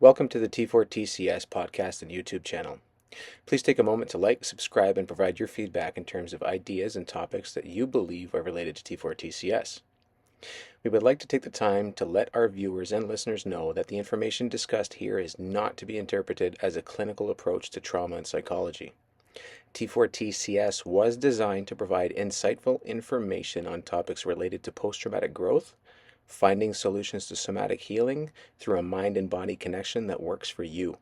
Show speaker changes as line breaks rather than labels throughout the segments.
Welcome to the T4TCS podcast and YouTube channel. Please take a moment to like, subscribe, and provide your feedback in terms of ideas and topics that you believe are related to T4TCS. We would like to take the time to let our viewers and listeners know that the information discussed here is not to be interpreted as a clinical approach to trauma and psychology. T4TCS was designed to provide insightful information on topics related to post-traumatic growth, finding solutions to somatic healing through a mind and body connection that works for you.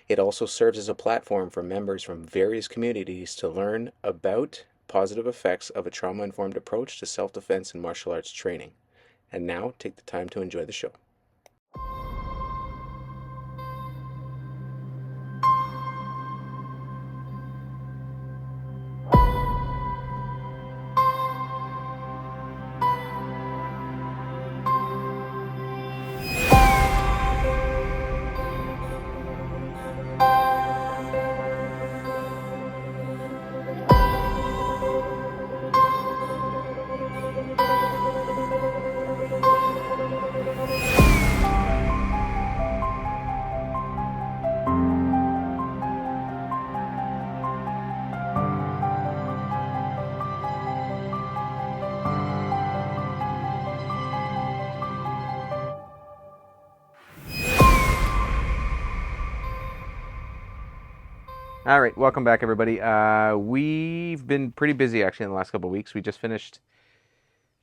It also serves as a platform for members from various communities to learn about positive effects of a trauma-informed approach to self-defense and martial arts training. And now, take the time to enjoy the show. All right, welcome back, everybody. We've been pretty busy, actually, in the last couple of weeks. We just finished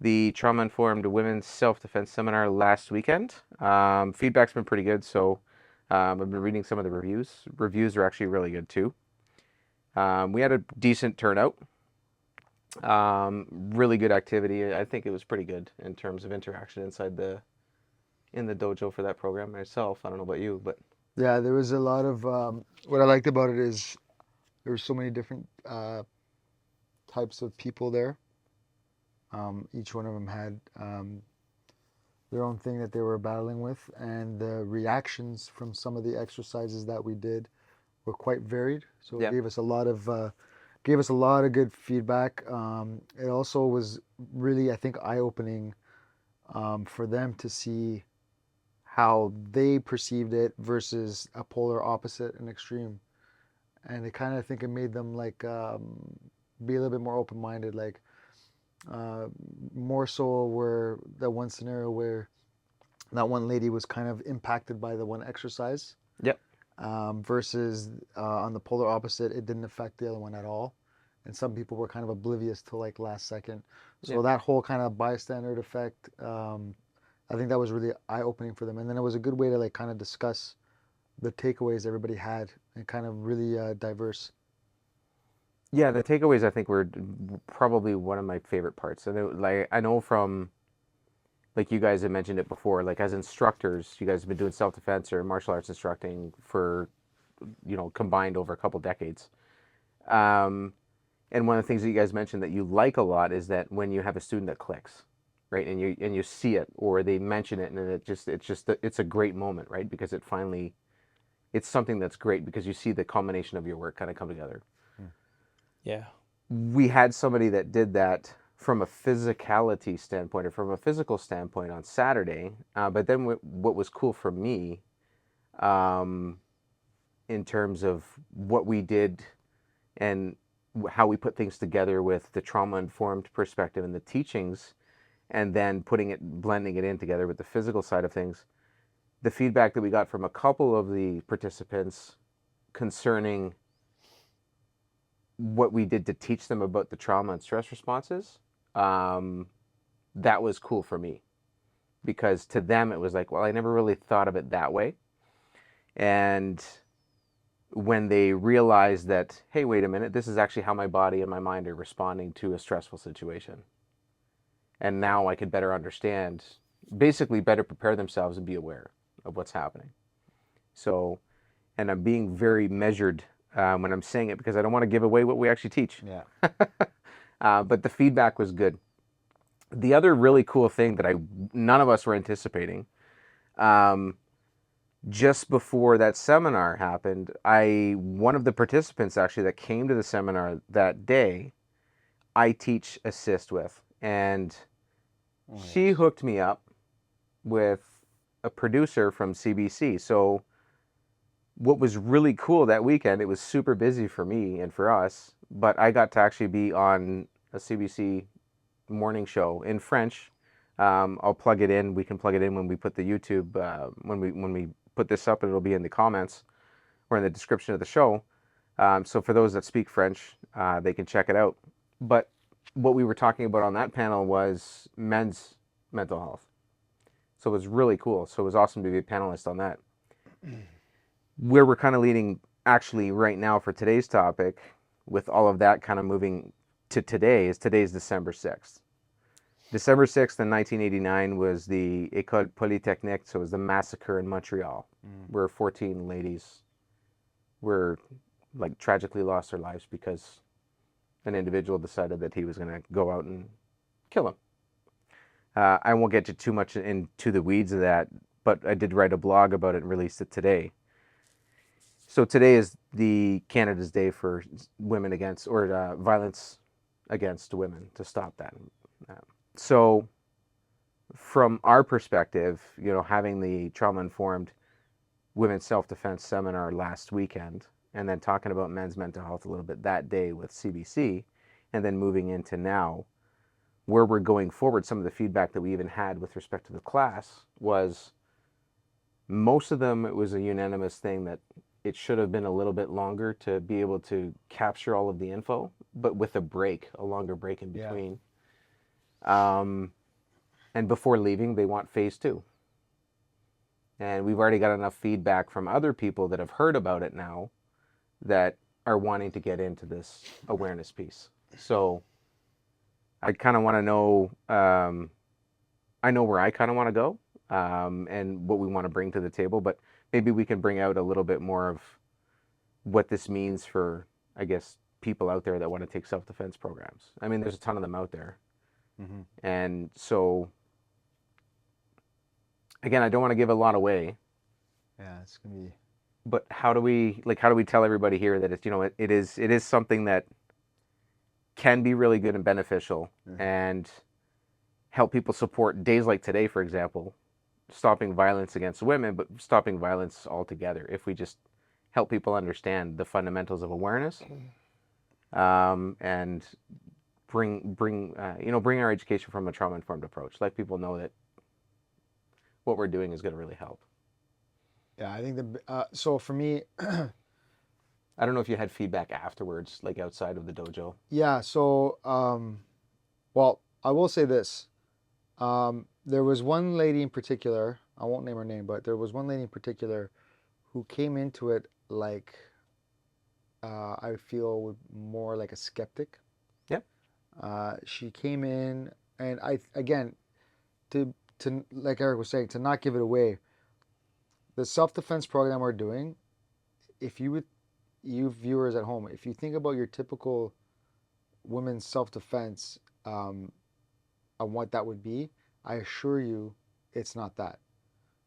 the Trauma-Informed Women's Self-Defense Seminar last weekend. Feedback's been pretty good, so I've been reading some of the reviews. Reviews are actually really good, too. We had a decent turnout. Really good activity. I think it was pretty good in terms of interaction in the dojo for that program myself. I don't know about you, but...
Yeah, there was a lot of, what I liked about it is there were so many different types of people there. Each one of them had their own thing that they were battling with, and the reactions from some of the exercises that we did were quite varied. So it gave us a lot of good feedback. It also was really, I think, eye-opening for them to see how they perceived it versus a polar opposite and extreme. And it kind of, I think it made them like be a little bit more open-minded, like more so where that one scenario where that one lady was kind of impacted by the one exercise.
Yep.
Versus on the polar opposite, it didn't affect the other one at all. And some people were kind of oblivious till like last second. So that whole kind of bystander effect, I think that was really eye-opening for them. And then it was a good way to like kind of discuss the takeaways everybody had and kind of really diverse.
Yeah, the takeaways I think were probably one of my favorite parts. And I know from, like you guys have mentioned it before, like as instructors, you guys have been doing self-defense or martial arts instructing for, combined over a couple decades. And one of the things that you guys mentioned that you like a lot is that when you have a student that clicks, right, and you see it, or they mention it, and it's a great moment, right, because it's something that's great because you see the culmination of your work kind of come together.
Yeah.
We had somebody that did that from a physicality standpoint or from a physical standpoint on Saturday, but then what was cool for me, in terms of what we did and how we put things together with the trauma-informed perspective and the teachings, and then blending it in together with the physical side of things. The feedback that we got from a couple of the participants concerning what we did to teach them about the trauma and stress responses, that was cool for me. Because to them, it was like, well, I never really thought of it that way. And when they realized that, hey, wait a minute, this is actually how my body and my mind are responding to a stressful situation. And now I could better understand, basically better prepare themselves and be aware of what's happening. So, and I'm being very measured when I'm saying it because I don't want to give away what we actually teach.
Yeah.
But the feedback was good. The other really cool thing that none of us were anticipating, just before that seminar happened, one of the participants actually that came to the seminar that day, I teach assist with, and she hooked me up with a producer from CBC. So what was really cool that weekend, it was super busy for me and for us, but I got to actually be on a CBC morning show in French. I'll plug it in. We can plug it in when we put the YouTube, when we put this up, it'll be in the comments or in the description of the show. So for those that speak French, they can check it out. But what we were talking about on that panel was men's mental health. So it was really cool. So it was awesome to be a panelist on that. Where we're kind of leading actually right now for today's topic, with all of that kind of moving to today, is today's December 6th. December 6th in 1989 was the École Polytechnique, so it was the massacre in Montreal, where 14 ladies were like tragically lost their lives because an individual decided that he was going to go out and kill them. I won't get you too much into the weeds of that, but I did write a blog about it and released it today. So today is the Canada's Day for women against, or violence against women, to stop that. So from our perspective, you know, having the trauma-informed women's self-defense seminar last weekend, and then talking about men's mental health a little bit that day with CBC, and then moving into now, where we're going forward, some of the feedback that we even had with respect to the class was, most of them, it was a unanimous thing that it should have been a little bit longer to be able to capture all of the info, but with a break, a longer break in between. And before leaving, they want phase 2. And we've already got enough feedback from other people that have heard about it now that are wanting to get into this awareness piece. So I kind of want to know, I know where I kind of want to go, and what we want to bring to the table, but maybe we can bring out a little bit more of what this means for, I guess, people out there that want to take self-defense programs. I mean, there's a ton of them out there. Mm-hmm. And so, again, I don't want to give a lot away.
Yeah, it's going to be...
But how do we tell everybody here that it's, you know, it is something that can be really good and beneficial, mm-hmm. and help people support days like today, for example, stopping violence against women, but stopping violence altogether. If we just help people understand the fundamentals of awareness, and bring our education from a trauma-informed approach. Let people know that what we're doing is going to really help.
Yeah, I think so for me,
I don't know if you had feedback afterwards, like outside of the dojo.
Yeah, so, well, I will say this. There was one lady in particular, I won't name her name, but there was one lady in particular who came into it like, I feel more like a skeptic.
Yep.
She came in, and again, to like Eric was saying, to not give it away, the self-defense program we're doing, if you viewers at home, if you think about your typical women's self-defense, and what that would be, I assure you it's not that.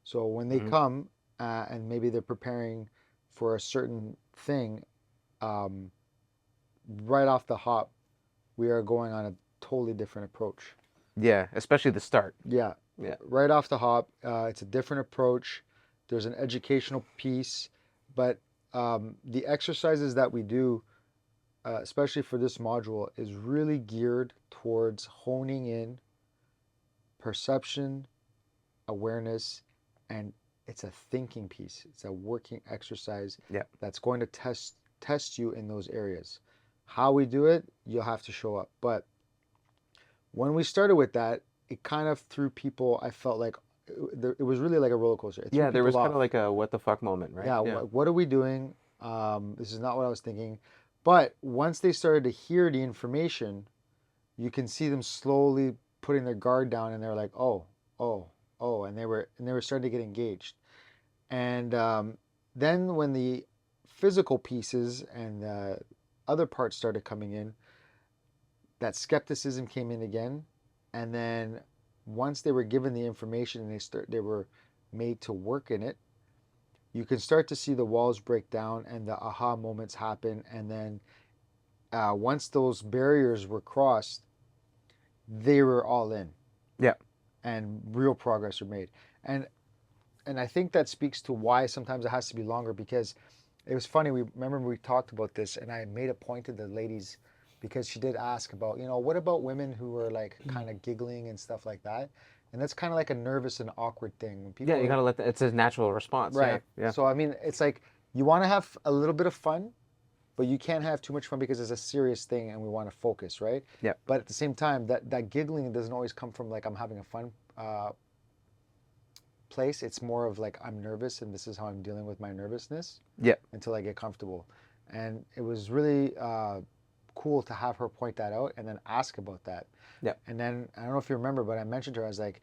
So when they, mm-hmm. come, and maybe they're preparing for a certain thing, right off the hop, we are going on a totally different approach.
Yeah, especially the start.
Yeah. Right off the hop, it's a different approach. There's an educational piece, but the exercises that we do, especially for this module, is really geared towards honing in perception, awareness, and it's a thinking piece. It's a working exercise, that's going to test you in those areas. How we do it, you'll have to show up. But when we started with that, it kind of threw people, I felt like, it was really like a roller coaster.
There was kind of like a what the fuck moment, right?
Yeah. What are we doing? This is not what I was thinking. But once they started to hear the information, you can see them slowly putting their guard down, and they're like, oh, and they were starting to get engaged. And then when the physical pieces and the other parts started coming in, that skepticism came in again. And then once they were given the information and they were made to work in it, you can start to see the walls break down and the aha moments happen. And then once those barriers were crossed, they were all in.
Yeah.
And real progress were made. And and I think that speaks to why sometimes it has to be longer, because it was funny. We talked about this, and I made a point to the ladies because she did ask about, what about women who are like kind of giggling and stuff like that, and that's kind of like a nervous and awkward thing when
Yeah,
people
you
are
gotta let it's a natural response. Yeah,
right.
yeah,
So I mean, it's like you want to have a little bit of fun, but you can't have too much fun because it's a serious thing and we want to focus, right?
yeah.
But at the same time, that giggling doesn't always come from like I'm having a fun place. It's more of like I'm nervous and this is how I'm dealing with my nervousness
Yeah.
until I get comfortable. And it was really cool to have her point that out and then ask about that.
Yeah.
And then I don't know if you remember, but I mentioned to her, I was like,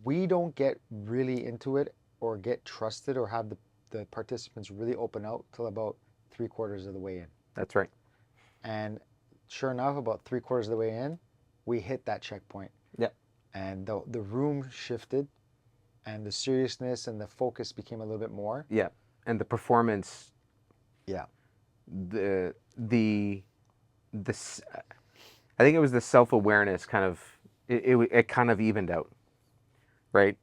we don't get really into it or get trusted or have the participants really open out till about 3/4 of the way in.
That's right.
And sure enough, about 3/4 of the way in, we hit that checkpoint.
Yeah.
And the room shifted and the seriousness and the focus became a little bit more.
Yeah. And the performance,
Yeah.
the I think it was the self-awareness kind of it kind of evened out, right?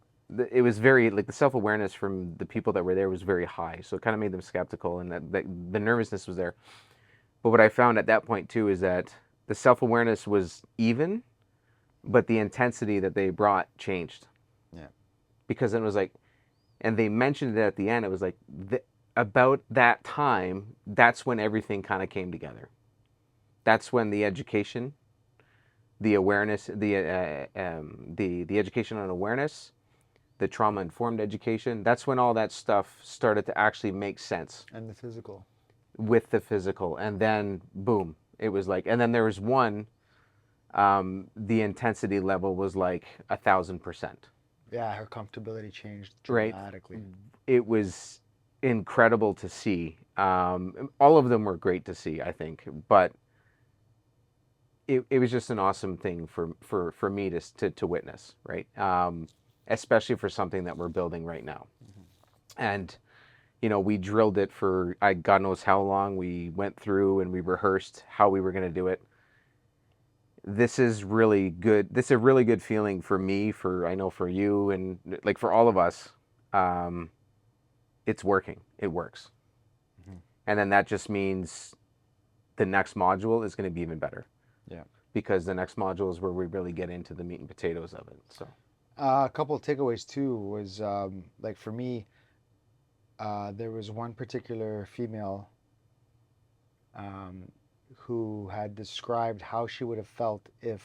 It was very like the self-awareness from the people that were there was very high, so it kind of made them skeptical, and that the nervousness was there. But what I found at that point too is that the self-awareness was even, but the intensity that they brought changed.
Yeah.
Because it was like, and they mentioned it at the end. It was like about that time. That's when everything kind of came together. That's when the education, the awareness, the education on awareness, the trauma informed education. That's when all that stuff started to actually make sense.
And the physical.
With the physical, and then boom, it was like, and then there was one. The intensity level was like 1,000%.
Yeah, her comfortability changed
Right.
dramatically.
It was incredible to see. All of them were great to see, I think, but it was just an awesome thing for me to witness, right? Especially for something that we're building right now. And, we drilled it for God knows how long. We went through and we rehearsed how we were going to do it. This is really good. This is a really good feeling for me, I know for you, and like for all of us. It's working. It works.
Mm-hmm.
And then that just means the next module is going to be even better.
Yeah.
Because the next module is where we really get into the meat and potatoes of it. So
a couple of takeaways too was like for me, there was one particular female who had described how she would have felt if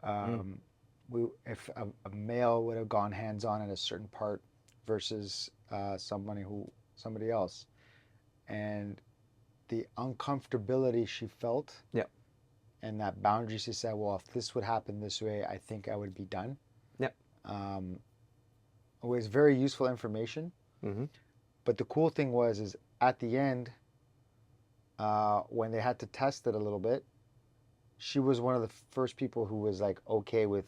a male would have gone hands-on at a certain part versus somebody else, and the uncomfortability she felt.
Yeah.
And that boundary, she said, well, if this would happen this way, I think I would be done.
Yeah.
It was very useful information.
Mm-hmm.
But the cool thing is at the end, when they had to test it a little bit, she was one of the first people who was like okay with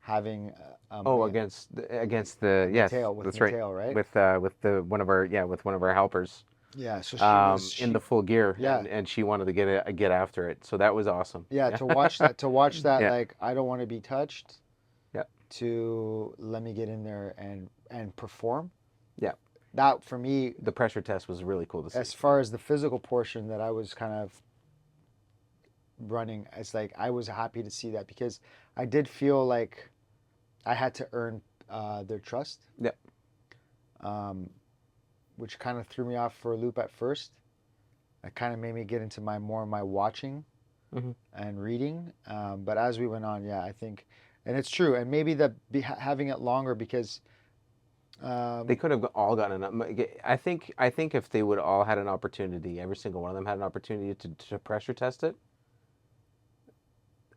having
against the yes,
Mateo,
that's
Mateo, right?
With one of our helpers.
Yeah, so she was
in the full gear.
Yeah.
And she wanted to get after it. So that was awesome.
Yeah, to watch that
Yeah.
like I don't want to be touched.
Yeah.
To let me get in there and perform.
Yeah.
That for me,
the pressure test was really cool to see.
As far as the physical portion that I was kind of running, it's like I was happy to see that because I did feel like I had to earn their trust.
Yeah.
Which kind of threw me off for a loop at first. It kind of made me get into my watching and reading. But as we went on, yeah, I think, and it's true, and maybe having it longer because
they could have all gotten I think if they would all had an opportunity, every single one of them had an opportunity to pressure test it.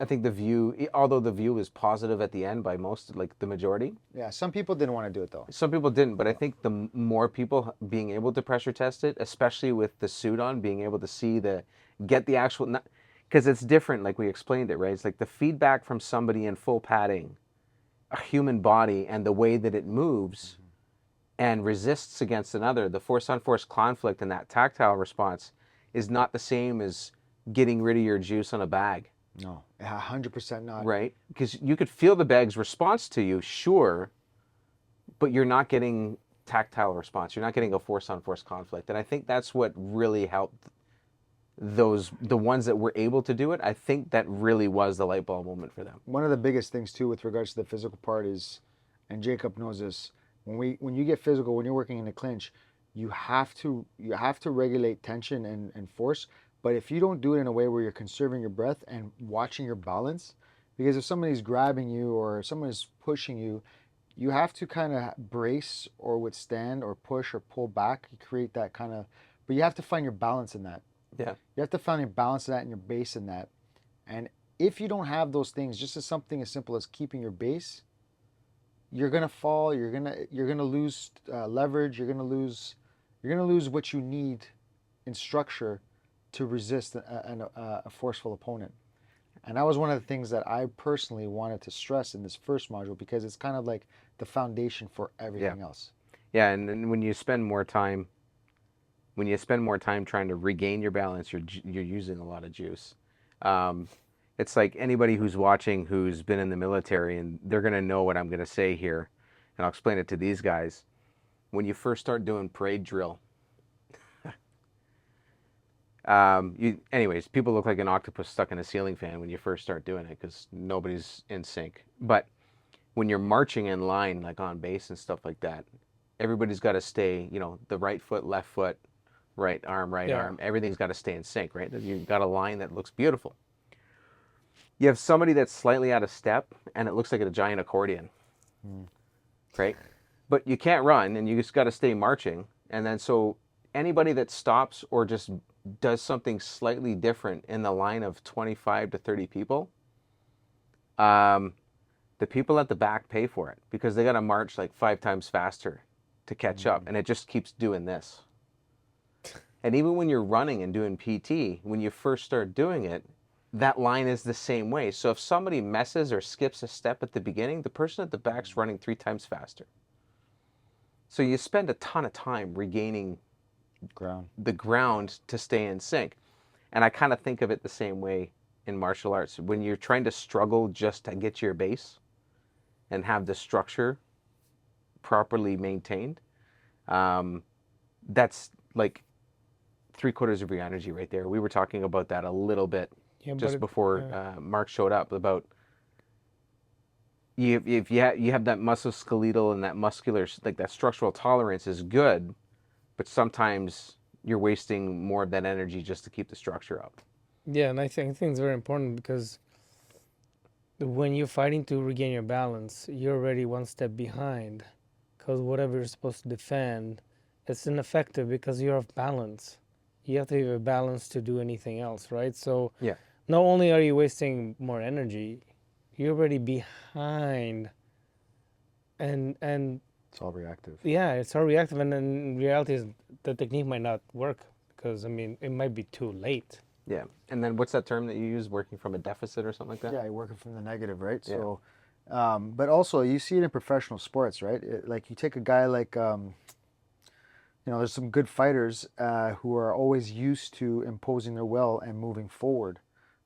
I think although the view was positive at the end by most, like the majority.
Yeah, some people didn't want to do it though.
Some people didn't, but I think the more people being able to pressure test it, especially with the suit on, being able to see get the actual, because it's different, like we explained it, right? It's like the feedback from somebody in full padding, a human body, and the way that it moves and resists against another, the force-on-force conflict and that tactile response is not the same as getting rid of your juice on a bag.
No, 100% not.
Right? Because you could feel the bag's response to you, sure, but you're not getting tactile response. You're not getting a force-on-force conflict. And I think that's what really helped the ones that were able to do it. I think that really was the light bulb moment for them.
One of the biggest things too with regards to the physical part is, and Jacob knows this, when you get physical, when you're working in a clinch, you have to regulate tension and force. But if you don't do it in a way where you're conserving your breath and watching your balance, because if somebody's grabbing you or someone is pushing you, you have to kind of brace or withstand or push or pull back. You create that kind of, but you have to find your balance in that.
Yeah.
You have to find your balance in that and your base in that. And if you don't have those things, just as something as simple as keeping your base, you're gonna fall. You're gonna lose leverage. You're gonna lose what you need in structure to resist a forceful opponent. And that was one of the things that I personally wanted to stress in this first module, because it's kind of like the foundation for everything else.
Yeah, and then when you spend more time trying to regain your balance, you're using a lot of juice. It's like anybody who's watching who's been in the military, and they're going to know what I'm going to say here, and I'll explain it to these guys. When you first start doing parade drill, anyways, people look like an octopus stuck in a ceiling fan when you first start doing it because nobody's in sync. But when you're marching in line, like on base and stuff like that, everybody's got to stay, the right foot, left foot, right arm, everything's got to stay in sync, right? You've got a line that looks beautiful. You have somebody that's slightly out of step and it looks like a giant accordion, right? But you can't run and you just got to stay marching. And then so anybody that stops or just does something slightly different in the line of 25 to 30 people, the people at the back pay for it because they got to march like 5 times faster to catch up. And it just keeps doing this. And even when you're running and doing PT, when you first start doing it, that line is the same way. So if somebody messes or skips a step at the beginning, the person at the back's running 3 times faster. So you spend a ton of time regaining the ground to stay in sync. And I kind of think of it the same way in martial arts. When you're trying to struggle just to get to your base and have the structure properly maintained, that's like 3/4 of your energy right there. We were talking about that a little bit just before Mark showed up about if you have that musculoskeletal and that muscular, like that structural tolerance is good, but sometimes you're wasting more of that energy just to keep the structure up.
Yeah, and I think it's very important because when you're fighting to regain your balance, you're already one step behind, because whatever you're supposed to defend, it's ineffective because you're off balance. You have to have a balance to do anything else, right? So not only are you wasting more energy, you're already behind, and
it's all reactive.
Yeah, it's all reactive, and in reality, the technique might not work because it might be too late.
Yeah, and then what's that term that you use? Working from a deficit or something like that?
Yeah, you're working from the negative, right?
Yeah.
So, but also you see it in professional sports, right? Like you take a guy like, there's some good fighters who are always used to imposing their will and moving forward,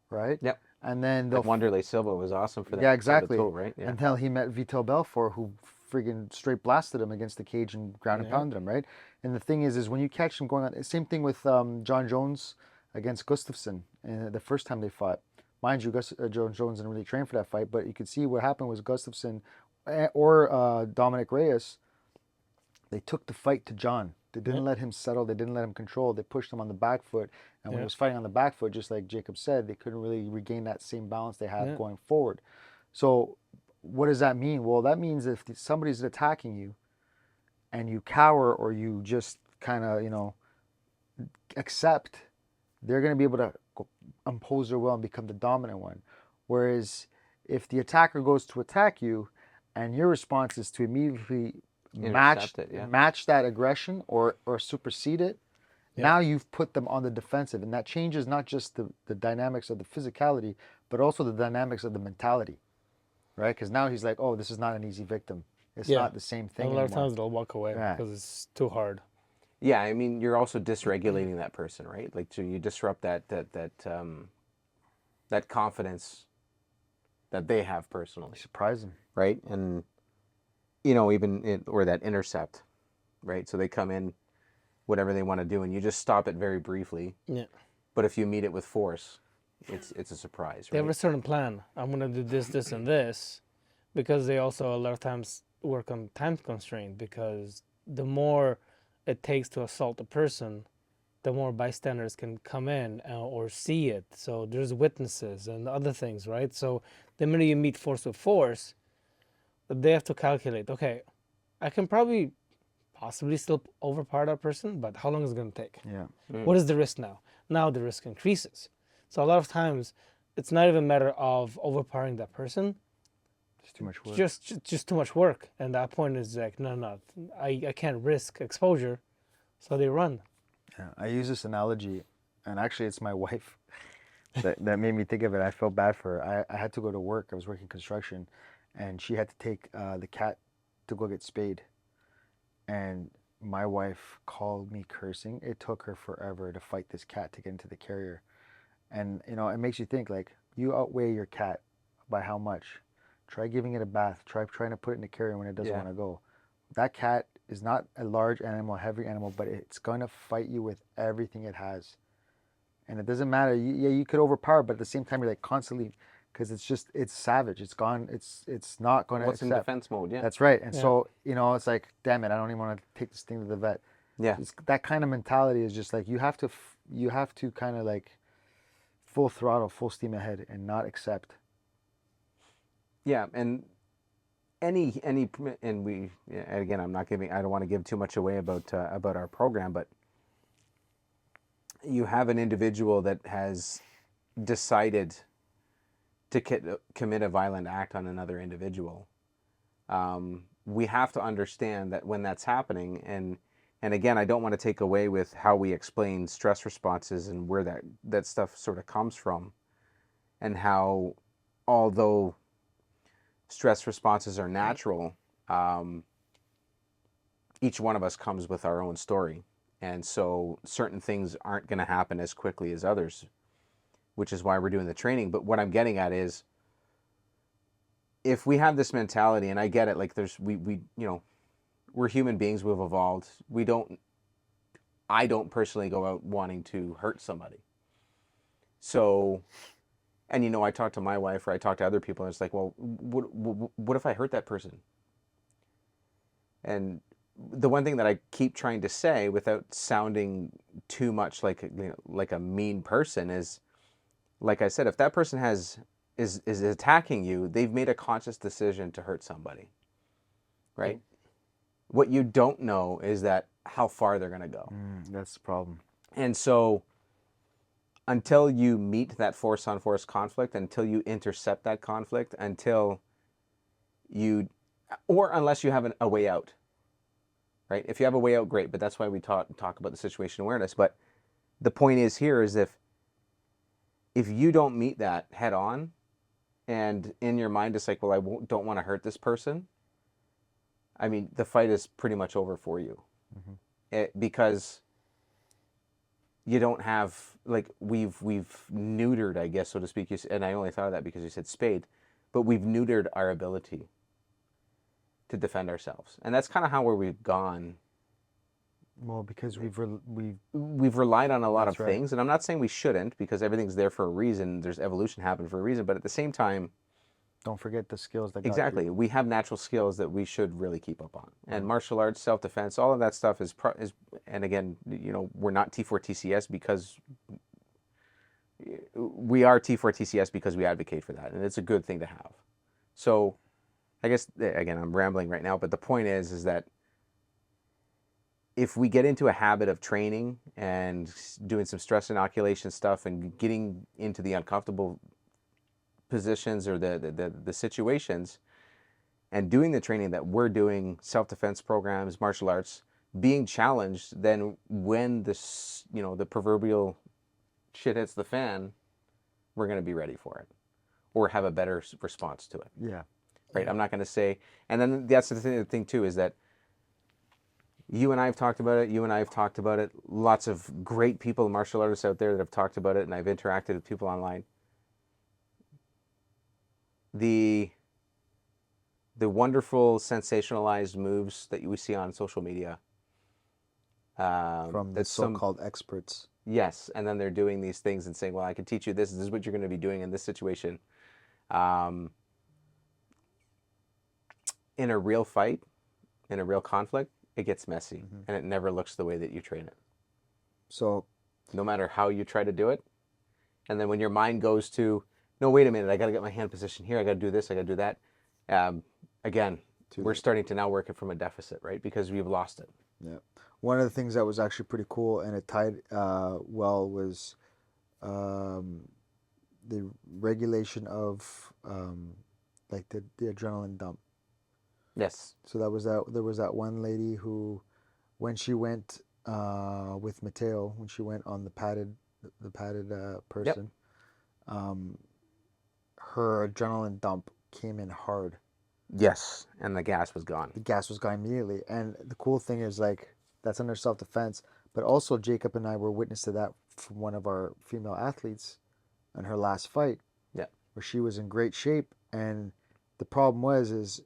right?
Yep.
And then
like Wanderlei Silva was awesome for that.
Yeah, exactly.
Toe, right? Yeah.
Until he met Vitor Belfort, who friggin' straight blasted him against the cage and ground and pounded him, right? And the thing is when you catch him going on, same thing with John Jones against Gustafsson the first time they fought. Mind you, John Jones didn't really train for that fight, but you could see what happened was Gustafsson or Dominic Reyes, they took the fight to John. They didn't let him settle. They didn't let him control. They pushed him on the back foot. And when he was fighting on the back foot, just like Jacob said, they couldn't really regain that same balance they had going forward. So what does that mean? Well, that means if somebody's attacking you and you cower or you just kind of, accept, they're going to be able to impose their will and become the dominant one. Whereas if the attacker goes to attack you and your response is to immediately match that aggression or supersede it, now you've put them on the defensive. And that changes not just the dynamics of the physicality, but also the dynamics of the mentality, right? Because now he's like, oh, this is not an easy victim. It's not the same thing
and a lot
anymore.
of times they'll walk away because it's too hard.
Yeah, I mean, you're also dysregulating that person, right? Like, so you disrupt that confidence that they have personally.
Surprise them,
right? And or that intercept, right? So they come in, whatever they want to do, and you just stop it very briefly.
Yeah.
But if you meet it with force, it's a surprise,
They have a
right?
certain plan. I'm gonna do this, this, and this, because they also a lot of times work on time constraint. Because the more it takes to assault a person, the more bystanders can come in or see it. So there's witnesses and other things, right? So the minute you meet force with force, they have to calculate. Okay, I can probably possibly still overpower that person, but how long is it going to take?
Yeah.
What is the risk now? Now the risk increases. So a lot of times, it's not even a matter of overpowering that person.
It's too much work.
Just too much work. And that point is like, no, I can't risk exposure. So they run.
Yeah. I use this analogy, and actually, it's my wife that made me think of it. I felt bad for her. I had to go to work. I was working construction, and she had to take the cat to go get spayed. And my wife called me cursing. It took her forever to fight this cat to get into the carrier. And it makes you think, like, you outweigh your cat by how much? Try giving it a bath. Try trying to put it in the carrier when it doesn't want to go. That cat is not a large animal, heavy animal, but it's going to fight you with everything it has. And it doesn't matter. You could overpower, but at the same time, you're like constantly, because it's savage. It's gone. It's not going to
What's in defense mode? Yeah.
That's right. And
Yeah.
so, it's like, damn it, I don't even want to take this thing to the vet.
Yeah.
That kind of mentality is just like, you have to kind of like full throttle, full steam ahead, and not accept.
Yeah, and and we, and again, I don't want to give too much away about our program, but you have an individual that has decided to commit a violent act on another individual. We have to understand that when that's happening, and again, I don't want to take away with how we explain stress responses and where that stuff sort of comes from, and how, although stress responses are natural, each one of us comes with our own story. And so certain things aren't going to happen as quickly as others, which is why we're doing the training. But what I'm getting at is, if we have this mentality, and I get it, like we're human beings, we've evolved. I don't personally go out wanting to hurt somebody. So, and I talk to my wife, or I talk to other people, and it's like, well, what if I hurt that person? And the one thing that I keep trying to say, without sounding too much like a mean person, is, like I said, if that person is attacking you, they've made a conscious decision to hurt somebody, right? What you don't know is that how far they're going to go.
That's the problem.
And so, until you meet that force on force conflict, until you intercept that conflict, unless you have a way out, right? If you have a way out, great. But that's why we talk about the situation awareness. But the point is here is, if you don't meet that head on, and in your mind it's like, well, I don't want to hurt this person, I mean, the fight is pretty much over for you. Because you don't have, like, we've neutered, I guess, so to speak, and I only thought of that because you said spade, but we've neutered our ability to defend ourselves. And that's kind of how we've gone.
Well, because we've
relied on a lot of
That's right.
things, and I'm not saying we shouldn't, because everything's there for a reason. There's evolution happened for a reason, but at the same time,
don't forget the skills that got
exactly,
you.
we have natural skills that we should really keep up on. And martial arts, self-defense, all of that stuff is and again, we're not T4 TCS because we are T4 TCS because we advocate for that, and it's a good thing to have. So I guess, again, I'm rambling right now, but the point is that if we get into a habit of training and doing some stress inoculation stuff and getting into the uncomfortable positions or the situations, and doing the training that we're doing, self-defense programs, martial arts, being challenged, then when the proverbial shit hits the fan, we're going to be ready for it, or have a better response to it.
Yeah.
Right. I'm not going to say, and then that's the thing too, is that you and I have talked about it. Lots of great people, martial artists out there that have talked about it, and I've interacted with people online. The the wonderful sensationalized moves that we see on social media.
From the
That some
so-called experts.
Yes, and then they're doing these things and saying, "Well, I can teach you this. This is what you're going to be doing in this situation." Um, in a real fight, in a real conflict, it gets messy, and it never looks the way that you train it.
So
No matter how you try to do it, and then when your mind goes to, "No, wait a minute, I got to get my hand position here. I got to do this. I got to do that." Again, we're starting to now work it from a deficit, right? Because we've lost it.
yeah, one of the things that was actually pretty cool and it tied well was the regulation of like the adrenaline dump.
Yes.
So there was that one lady who, when she went with Mateo, when she went on the padded person, her adrenaline dump came in hard.
Yes, and the gas was gone.
The gas was gone immediately. And the cool thing is, like, that's under self-defense, but also Jacob and I were witness to that from one of our female athletes in her last fight.
Yeah.
Where she was in great shape, and the problem is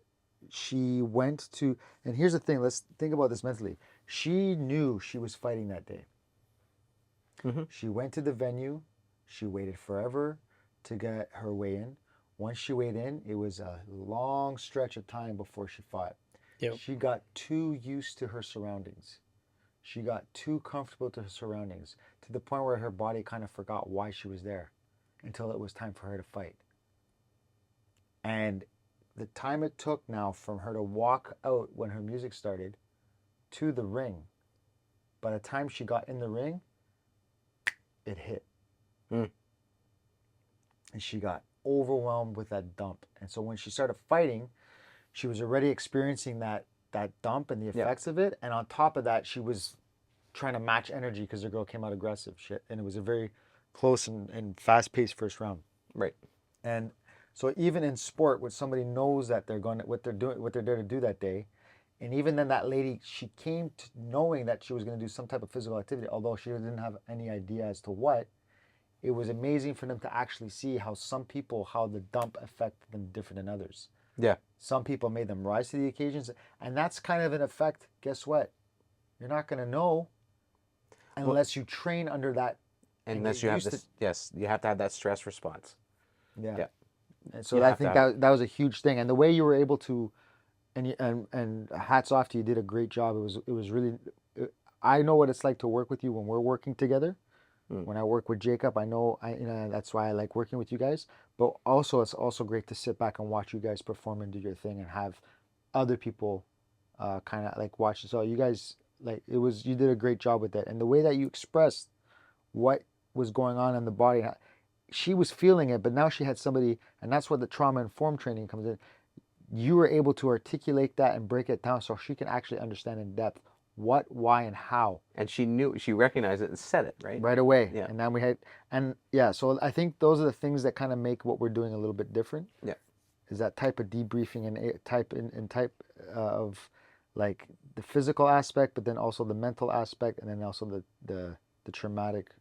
she went to, and here's the thing, let's think about this mentally. She knew she was fighting that day. She went to the venue, she waited forever to get her weigh in. Once she weighed in, it was a long stretch of time before she fought.
Yep.
She got too used to her surroundings. She got too comfortable to her surroundings, to the point where her body kind of forgot why she was there until it was time for her to fight. And the time it took now from her to walk out when her music started to the ring, by the time she got in the ring, it hit. And she got overwhelmed with that dump. And so when she started fighting, she was already experiencing that dump and the effects of it. And on top of that, she was trying to match energy because the girl came out aggressive. And it was a very close and fast-paced first round.
Right.
And so even in sport, when somebody knows that what they're there to do that day, and even then that lady, she came to knowing that she was going to do some type of physical activity, although she didn't have any idea as to what. It was amazing for them to actually see how the dump affected them different than others.
Yeah.
Some people made them rise to the occasions, and that's kind of an effect. Guess what? You're not going to know unless you train under that.
Unless you have this, yes, you have to have that stress response.
Yeah.
Yeah.
And so I think that was a huge thing, and the way you were able to, and hats off to you, did a great job. It was really. I know what it's like to work with you when we're working together. When I work with Jacob, I know that's why I like working with you guys. But also, it's also great to sit back and watch you guys perform and do your thing, and have other people kind of like watch. So you guys, like, you did a great job with that, and the way that you expressed what was going on in the body, she was feeling it, but now she had somebody, and that's where the trauma-informed training comes in. You were able to articulate that and break it down so she can actually understand in depth what, why, and how.
And she recognized it and said it, right?
Right away.
Yeah.
And then so I think those are the things that kind of make what we're doing a little bit different.
Yeah.
Is that type of debriefing and type of like the physical aspect, but then also the mental aspect, and then also the traumatic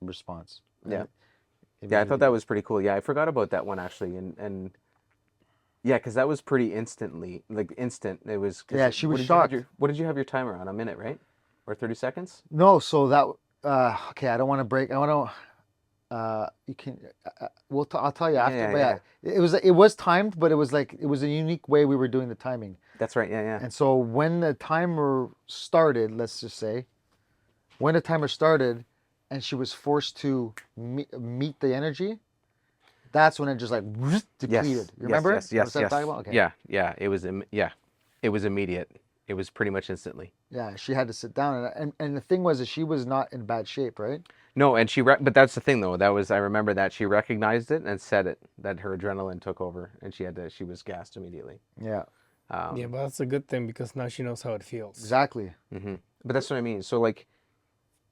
response.
Yeah. I thought that was pretty cool. Yeah, I forgot about that one actually, and yeah, because that was pretty instant. It was.
Yeah, she was shocked.
What did you have your timer on? A minute, right? Or 30 seconds?
No, so that okay. I don't want to break. I want to. You can. I'll tell you after. But it was timed, but it was a unique way we were doing the timing.
That's right. Yeah.
And so when the timer started, let's just say, when the timer started, and she was forced to meet the energy, that's when it just like depleted.
Yes.
You remember?
Yes.
What I'm talking about? Okay.
Yeah. It was immediate. It was pretty much instantly.
Yeah, she had to sit down, and the thing was that she was not in bad shape, right?
No, and but that's the thing though. I remember that she recognized it and said it, that her adrenaline took over and she was gassed immediately.
Yeah.
Yeah, but that's a good thing because now she knows how it feels.
Exactly.
Mm-hmm. But that's what I mean. So like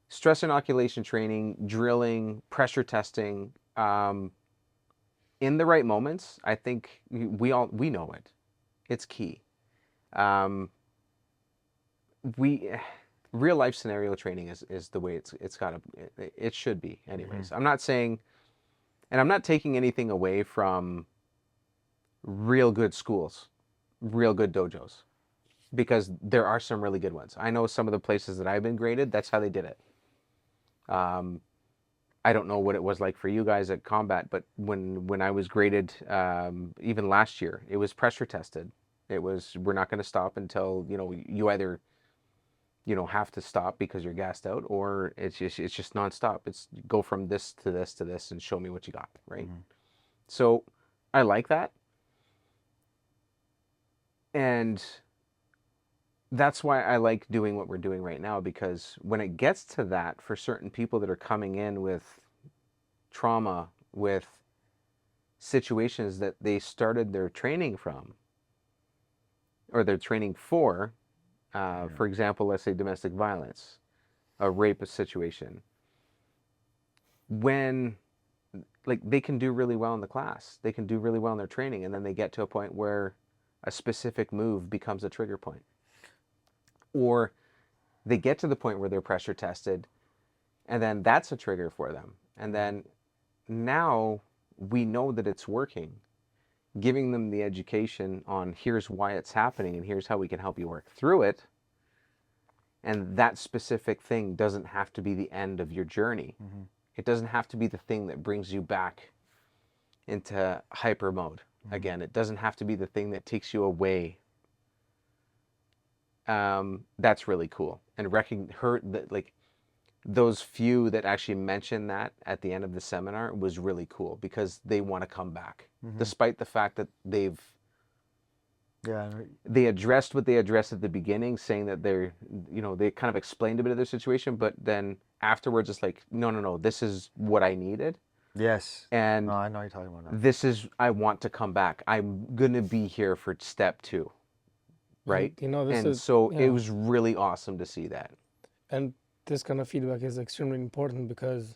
stress inoculation training, drilling, pressure testing, in the right moments, I think we know it. It's key. Real life scenario training is the way it should be anyways. I'm not saying, and I'm not taking anything away from real good schools, real good dojos, because there are some really good ones. I know some of the places that I've been graded, that's how they did it. I don't know what it was like for you guys at Combat, but when I was graded, even last year, it was pressure tested. It was, we're not going to stop until, you either, have to stop because you're gassed out, or it's just nonstop. It's go from this to this to this and show me what you got, right? So I like that. And that's why I like doing what we're doing right now, because when it gets to that, for certain people that are coming in with trauma, with situations that they started their training from, or their training for example, let's say domestic violence, a rape situation, when like they can do really well in the class, they can do really well in their training, and then they get to a point where a specific move becomes a trigger point. Or they get to the point where they're pressure tested, and then that's a trigger for them. And then now we know that it's working, giving them the education on here's why it's happening and here's how we can help you work through it. And that specific thing doesn't have to be the end of your journey. It doesn't have to be the thing that brings you back into hyper mode. Again, it doesn't have to be the thing that takes you away. That's really cool. And those few that actually mentioned that at the end of the seminar was really cool, because they want to come back, despite the fact that they addressed what they addressed at the beginning, saying that they kind of explained a bit of their situation, but then afterwards it's like, no, this is what I needed.
Yes.
And
no, I know you're talking about that.
This is, I want to come back. I'm going to be here for step 2. Right? So it was really awesome to see that.
And this kind of feedback is extremely important, because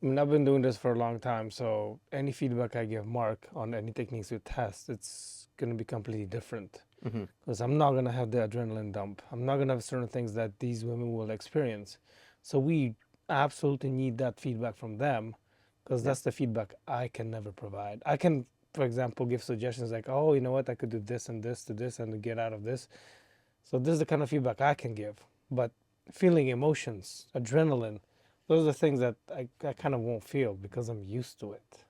I've been doing this for a long time. So any feedback I give Mark on any techniques we test, it's going to be completely different. Because I'm not going to have the adrenaline dump. I'm not going to have certain things that these women will experience. So we absolutely need that feedback from them, because that's the feedback I can never provide. I can, for example, give suggestions like, oh, you know what, I could do this and this to this and to get out of this. So this is the kind of feedback I can give. But feeling emotions, adrenaline, those are the things that I kind of won't feel, because I'm used to it.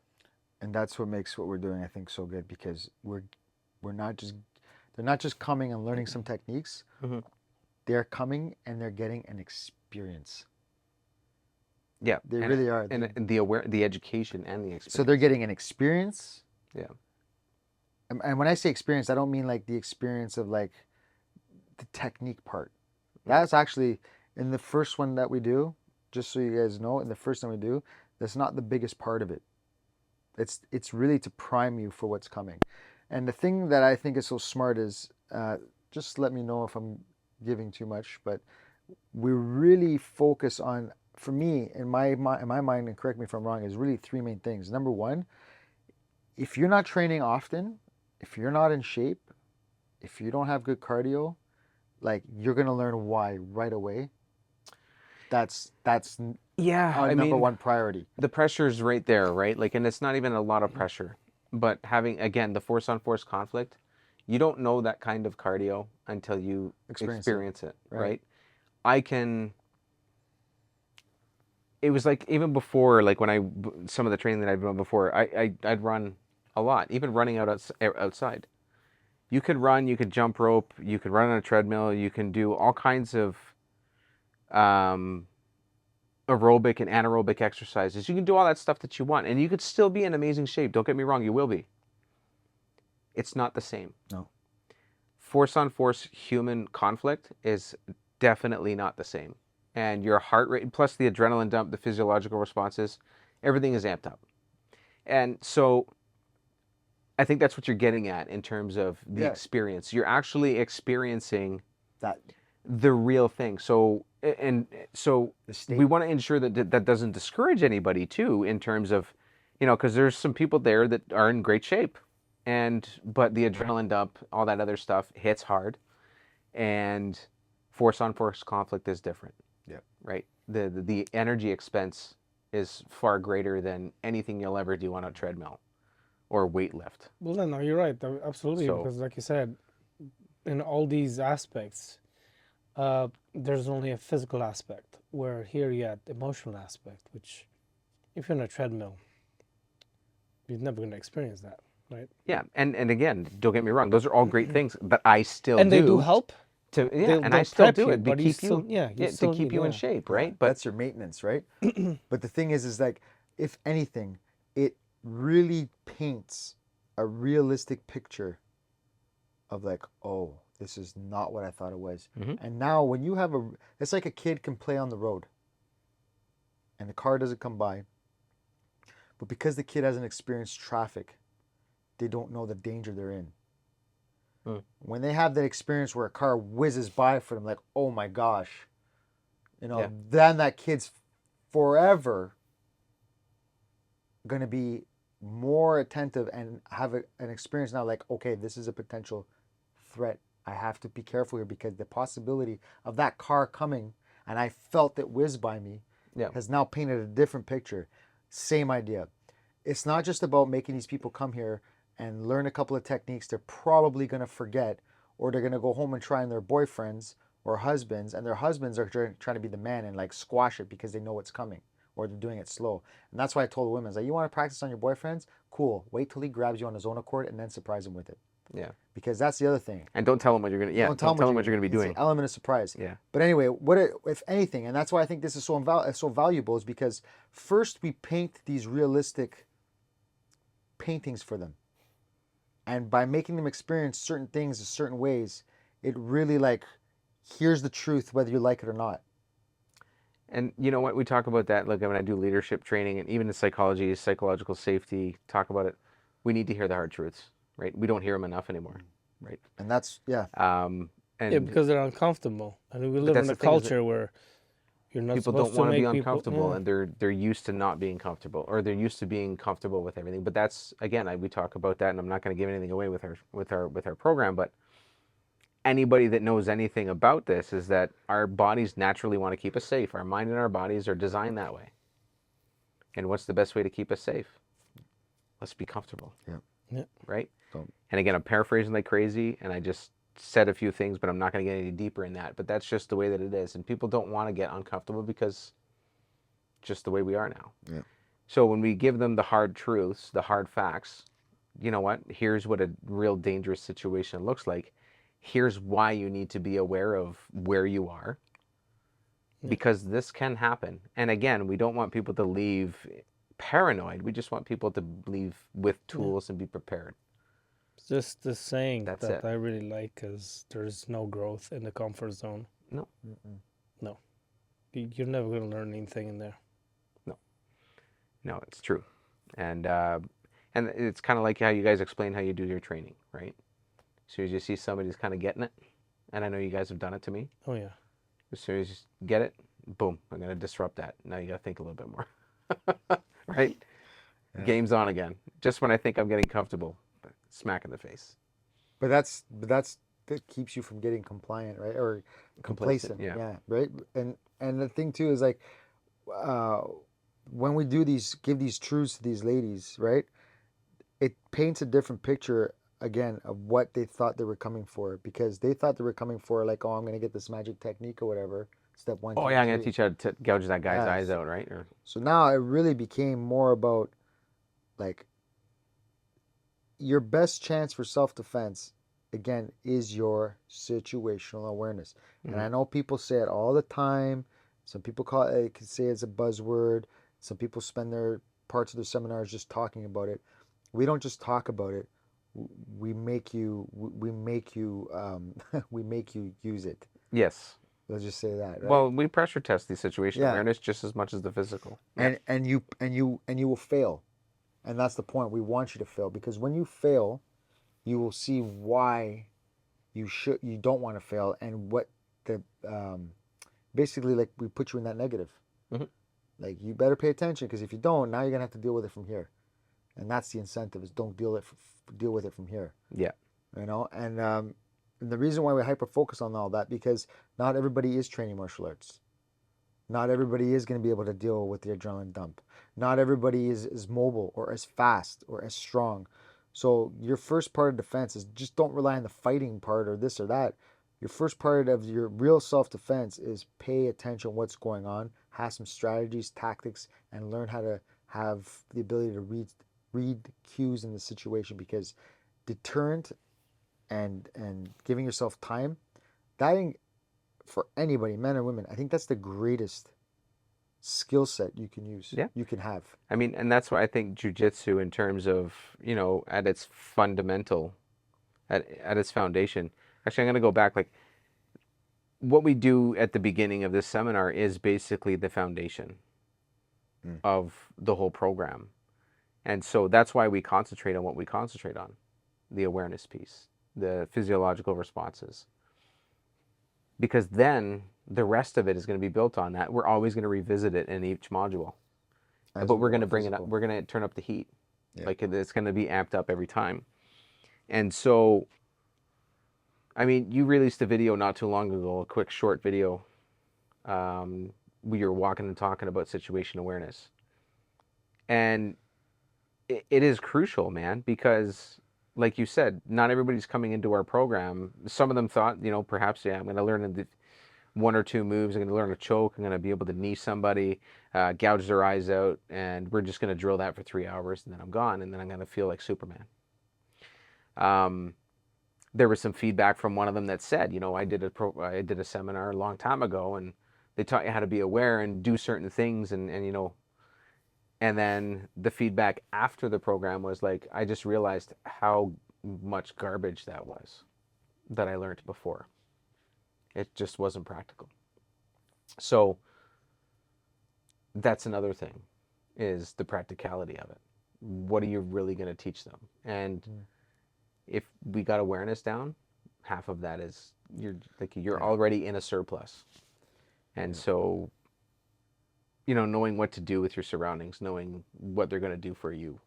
And that's what makes what we're doing, I think, so good, because they're not just coming and learning some techniques. They're coming and they're getting an experience.
Yeah,
they really are.
And the education and the experience.
So they're getting an experience.
Yeah.
And when I say experience, I don't mean like the experience of like the technique part. That's actually in the first one that we do, just so you guys know, in the first one we do, that's not the biggest part of it. It's really to prime you for what's coming. And the thing that I think is so smart is, just let me know if I'm giving too much, but we really focus on, for me, in my mind, and correct me if I'm wrong, is really 3 main things. Number 1, if you're not training often, if you're not in shape, if you don't have good cardio, like, you're gonna learn why right away. That's our number 1 priority.
The pressure's right there, right? Like, and it's not even a lot of pressure, but having, again, the force on force conflict, you don't know that kind of cardio until you experience it, right? It was like, even before, like when some of the training that I've done before, I'd run a lot, even running outside. You could run, you could jump rope, you could run on a treadmill, you can do all kinds of aerobic and anaerobic exercises. You can do all that stuff that you want, and you could still be in amazing shape. Don't get me wrong, you will be. It's not the same.
No.
Force on force human conflict is definitely not the same. And your heart rate, plus the adrenaline dump, the physiological responses, everything is amped up. And so I think that's what you're getting at in terms of the experience. You're actually experiencing the real thing. So we want to ensure that doesn't discourage anybody too, in terms of, because there's some people there that are in great shape, but the adrenaline dump, all that other stuff hits hard, and force on force conflict is different.
Yeah.
Right. The energy expense is far greater than anything you'll ever do on a treadmill or weight lift.
Well, then, no, you're right. Absolutely.
So,
because like you said, in all these aspects, there's only a physical aspect, where here you had emotional aspect, which if you're on a treadmill, you're never going to experience that, right?
Yeah, and again, don't get me wrong; those are all great things, but I still
And they do
do
help.
and I
They'll
still
prep
do
you,
it to
but you
keep
still,
you
yeah, you
to
still
keep
need,
you in
yeah.
shape,
Yeah,
right? But
that's your maintenance, right? But the thing is like, if anything, it really paints a realistic picture of like, oh, this is not what I thought it was. And now when you have it's like a kid can play on the road and the car doesn't come by, but because the kid hasn't experienced traffic, they don't know the danger they're in. When they have that experience where a car whizzes by for them, like, oh my gosh,
Yeah.
then that kid's forever going to be more attentive and have an experience now like, okay, this is a potential threat. I have to be careful here because the possibility of that car coming and I felt it whiz by me has now painted a different picture. Same idea. It's not just about making these people come here and learn a couple of techniques they're probably going to forget, or they're going to go home and try on their boyfriends or husbands, and their husbands are trying to be the man and like squash it because they know what's coming, or they're doing it slow. And that's why I told the women, like, you want to practice on your boyfriends? Cool. Wait till he grabs you on his own accord and then surprise him with it.
Yeah.
Because that's the other thing.
And don't tell them what you're gonna. Yeah. Don't tell them what you're gonna be doing.
It's the element of surprise.
Yeah.
But anyway, if anything, and that's why I think this is so valuable, is because first we paint these realistic paintings for them, and by making them experience certain things in certain ways, it really like, here's the truth whether you like it or not.
And you know what? We talk about that, like when I do leadership training and even in psychology, psychological safety, talk about it. We need to hear the hard truths, right? We don't hear them enough anymore, right?
And that's, yeah.
Yeah, because they're uncomfortable, and we live
that's
in a
the thing, is that
culture where you're not
people don't
supposed to
want to be
make people.
uncomfortable,
Yeah.
and they're used to not being comfortable, or they're used to being comfortable with everything. But that's again, we talk about that, and I'm not going to give anything away with our program, but anybody that knows anything about this is that our bodies naturally want to keep us safe. Our mind and our bodies are designed that way. And what's the best way to keep us safe? Let's be comfortable.
Yeah.
Yeah.
Right?
So,
and again, I'm paraphrasing like crazy, and I just said a few things, but I'm not going to get any deeper in that. But that's just the way that it is. And people don't want to get uncomfortable because just the way we are now.
yeah.
So when we give them the hard truths, the hard facts, you know what? Here's what a real dangerous situation looks like. Here's why you need to be aware of where you are, because this can happen. And again, we don't want people to leave paranoid. We just want people to leave with tools and be prepared.
It's just the saying
That's
that
it.
I really like, is there's no growth in the comfort zone.
No.
No. You're never going to learn anything in there.
No, it's true. And it's kind of like how you guys explain how you do your training, right? As soon as you see somebody's kind of getting it, and I know you guys have done it to me.
Oh, yeah.
As soon as you get it, boom, I'm going to disrupt that. Now you got to think a little bit more, right? Yeah. Game's on again. Just when I think I'm getting comfortable, smack in the face.
But that keeps you from getting compliant, right? Or complacent. Yeah. Right. And the thing too is like, when we give these truths to these ladies, right? It paints a different picture again of what they thought they were coming for, because they thought they were coming for like, oh, I'm going to get this magic technique or whatever. Step 1, 2,
oh yeah,
3.
I'm going to teach you how to gouge that guy's eyes out, right? Or...
So now it really became more about like, your best chance for self-defense, again, is your situational awareness. And I know people say it all the time. Some people can say it's a buzzword. Some people spend their parts of their seminars just talking about it. We don't just talk about it. We make you we make you use it.
Yes.
Let's just say that. Right?
Well, we pressure test the situational awareness just as much as the physical.
And you will fail. And that's the point. We want you to fail, because when you fail, you will see why you don't want to fail, and what the basically, like, we put you in that negative. Like, you better pay attention, because if you don't, now you're gonna have to deal with it from here, and that's the incentive, is don't deal with it from here.
Yeah.
You know, and the reason why we hyper focus on all that, because not everybody is training martial arts. Not everybody is going to be able to deal with the adrenaline dump. Not everybody is mobile or as fast or as strong. So your first part of defense is just don't rely on the fighting part or this or that. Your first part of your real self-defense is pay attention what's going on, have some strategies, tactics, and learn how to have the ability to read cues in the situation, because deterrent and giving yourself time, that ain't for anybody, men or women. I think that's the greatest skill set you can use,
Yeah.
you can have.
I mean, and that's why I think jujitsu, in terms of, at its fundamental, at its foundation. Actually, I'm going to go back. Like, what we do at the beginning of this seminar is basically the foundation of the whole program. And so that's why we concentrate on what we concentrate on, the awareness piece, the physiological responses. Because then the rest of it is going to be built on that. We're always going to revisit it in each module. But we're going to bring it up. We're going to turn up the heat. Yeah. Like, it's going to be amped up every time. And so, I mean, you released a video not too long ago, a quick short video, where you're walking and talking about situation awareness. And it is crucial, man, because like you said, not everybody's coming into our program. Some of them thought, perhaps, yeah, I'm going to learn one or two moves. I'm going to learn a choke. I'm going to be able to knee somebody, gouge their eyes out, and we're just going to drill that for 3 hours, and then I'm gone, and then I'm going to feel like Superman. There was some feedback from one of them that said, I did a seminar a long time ago, and they taught you how to be aware and do certain things, and and then the feedback after the program was like, I just realized how much garbage that was that I learned before. It just wasn't practical. So that's another thing, is the practicality of it. What are you really going to teach them? And if we got awareness down, half of that is you're already in a surplus. And so, knowing what to do with your surroundings, knowing what they're going to do for you,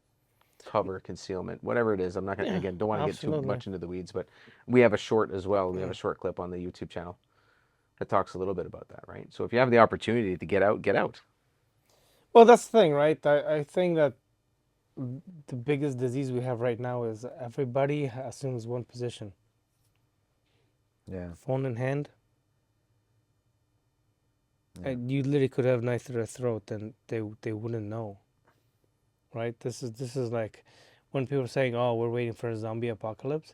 cover, concealment, whatever it is. I'm not going to, again, don't want to get too much into the weeds, but we have a short as well. We have a short clip on the YouTube channel that talks a little bit about that, right? So if you have the opportunity to get out, get out.
Well, that's the thing, right? I think that the biggest disease we have right now is everybody assumes one position.
Yeah.
Phone in hand. And you literally could have a knife through their throat and they wouldn't know. Right? This is like when people are saying, oh, we're waiting for a zombie apocalypse.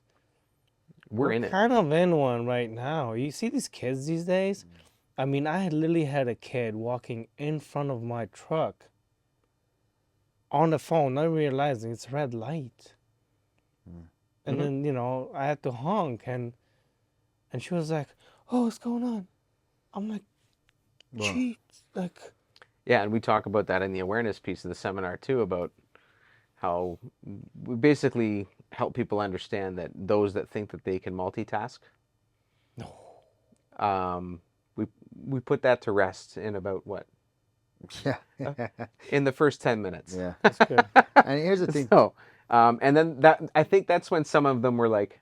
We're in it. Kind of in one right now. You see these kids these days? I mean, I literally had a kid walking in front of my truck on the phone, not realizing it's red light. And then, I had to honk, and she was like, oh, what's going on? I'm like, jeez, like...
Yeah, and we talk about that in the awareness piece of the seminar too, about how we basically help people understand that those that think that they can multitask, we put that to rest in about what?
Yeah.
In the first 10 minutes.
Yeah, that's good. And here's the thing.
So, and then I think that's when some of them were like,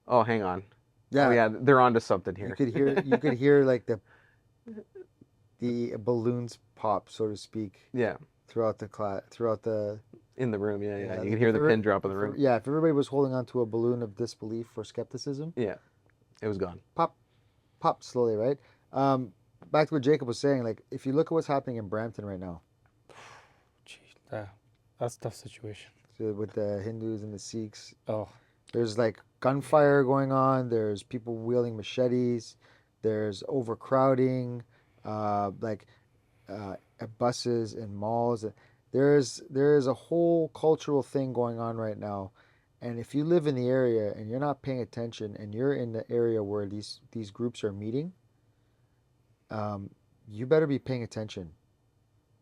"Oh, hang on.
Yeah.
Oh, yeah, they're onto something here."
You could hear like the balloons pop, so to speak.
Yeah.
Throughout the class,
in the room, yeah. You could hear the pin drop in the room.
Yeah, if everybody was holding onto a balloon of disbelief or skepticism,
yeah, it was gone.
Pop slowly, right? Back to what Jacob was saying, like if you look at what's happening in Brampton right now.
Jeez, that's a tough situation.
So with the Hindus and the Sikhs.
Oh.
There's like gunfire going on. There's people wielding machetes. There's overcrowding, at buses and malls. There's a whole cultural thing going on right now. And if you live in the area and you're not paying attention and you're in the area where these groups are meeting, you better be paying attention,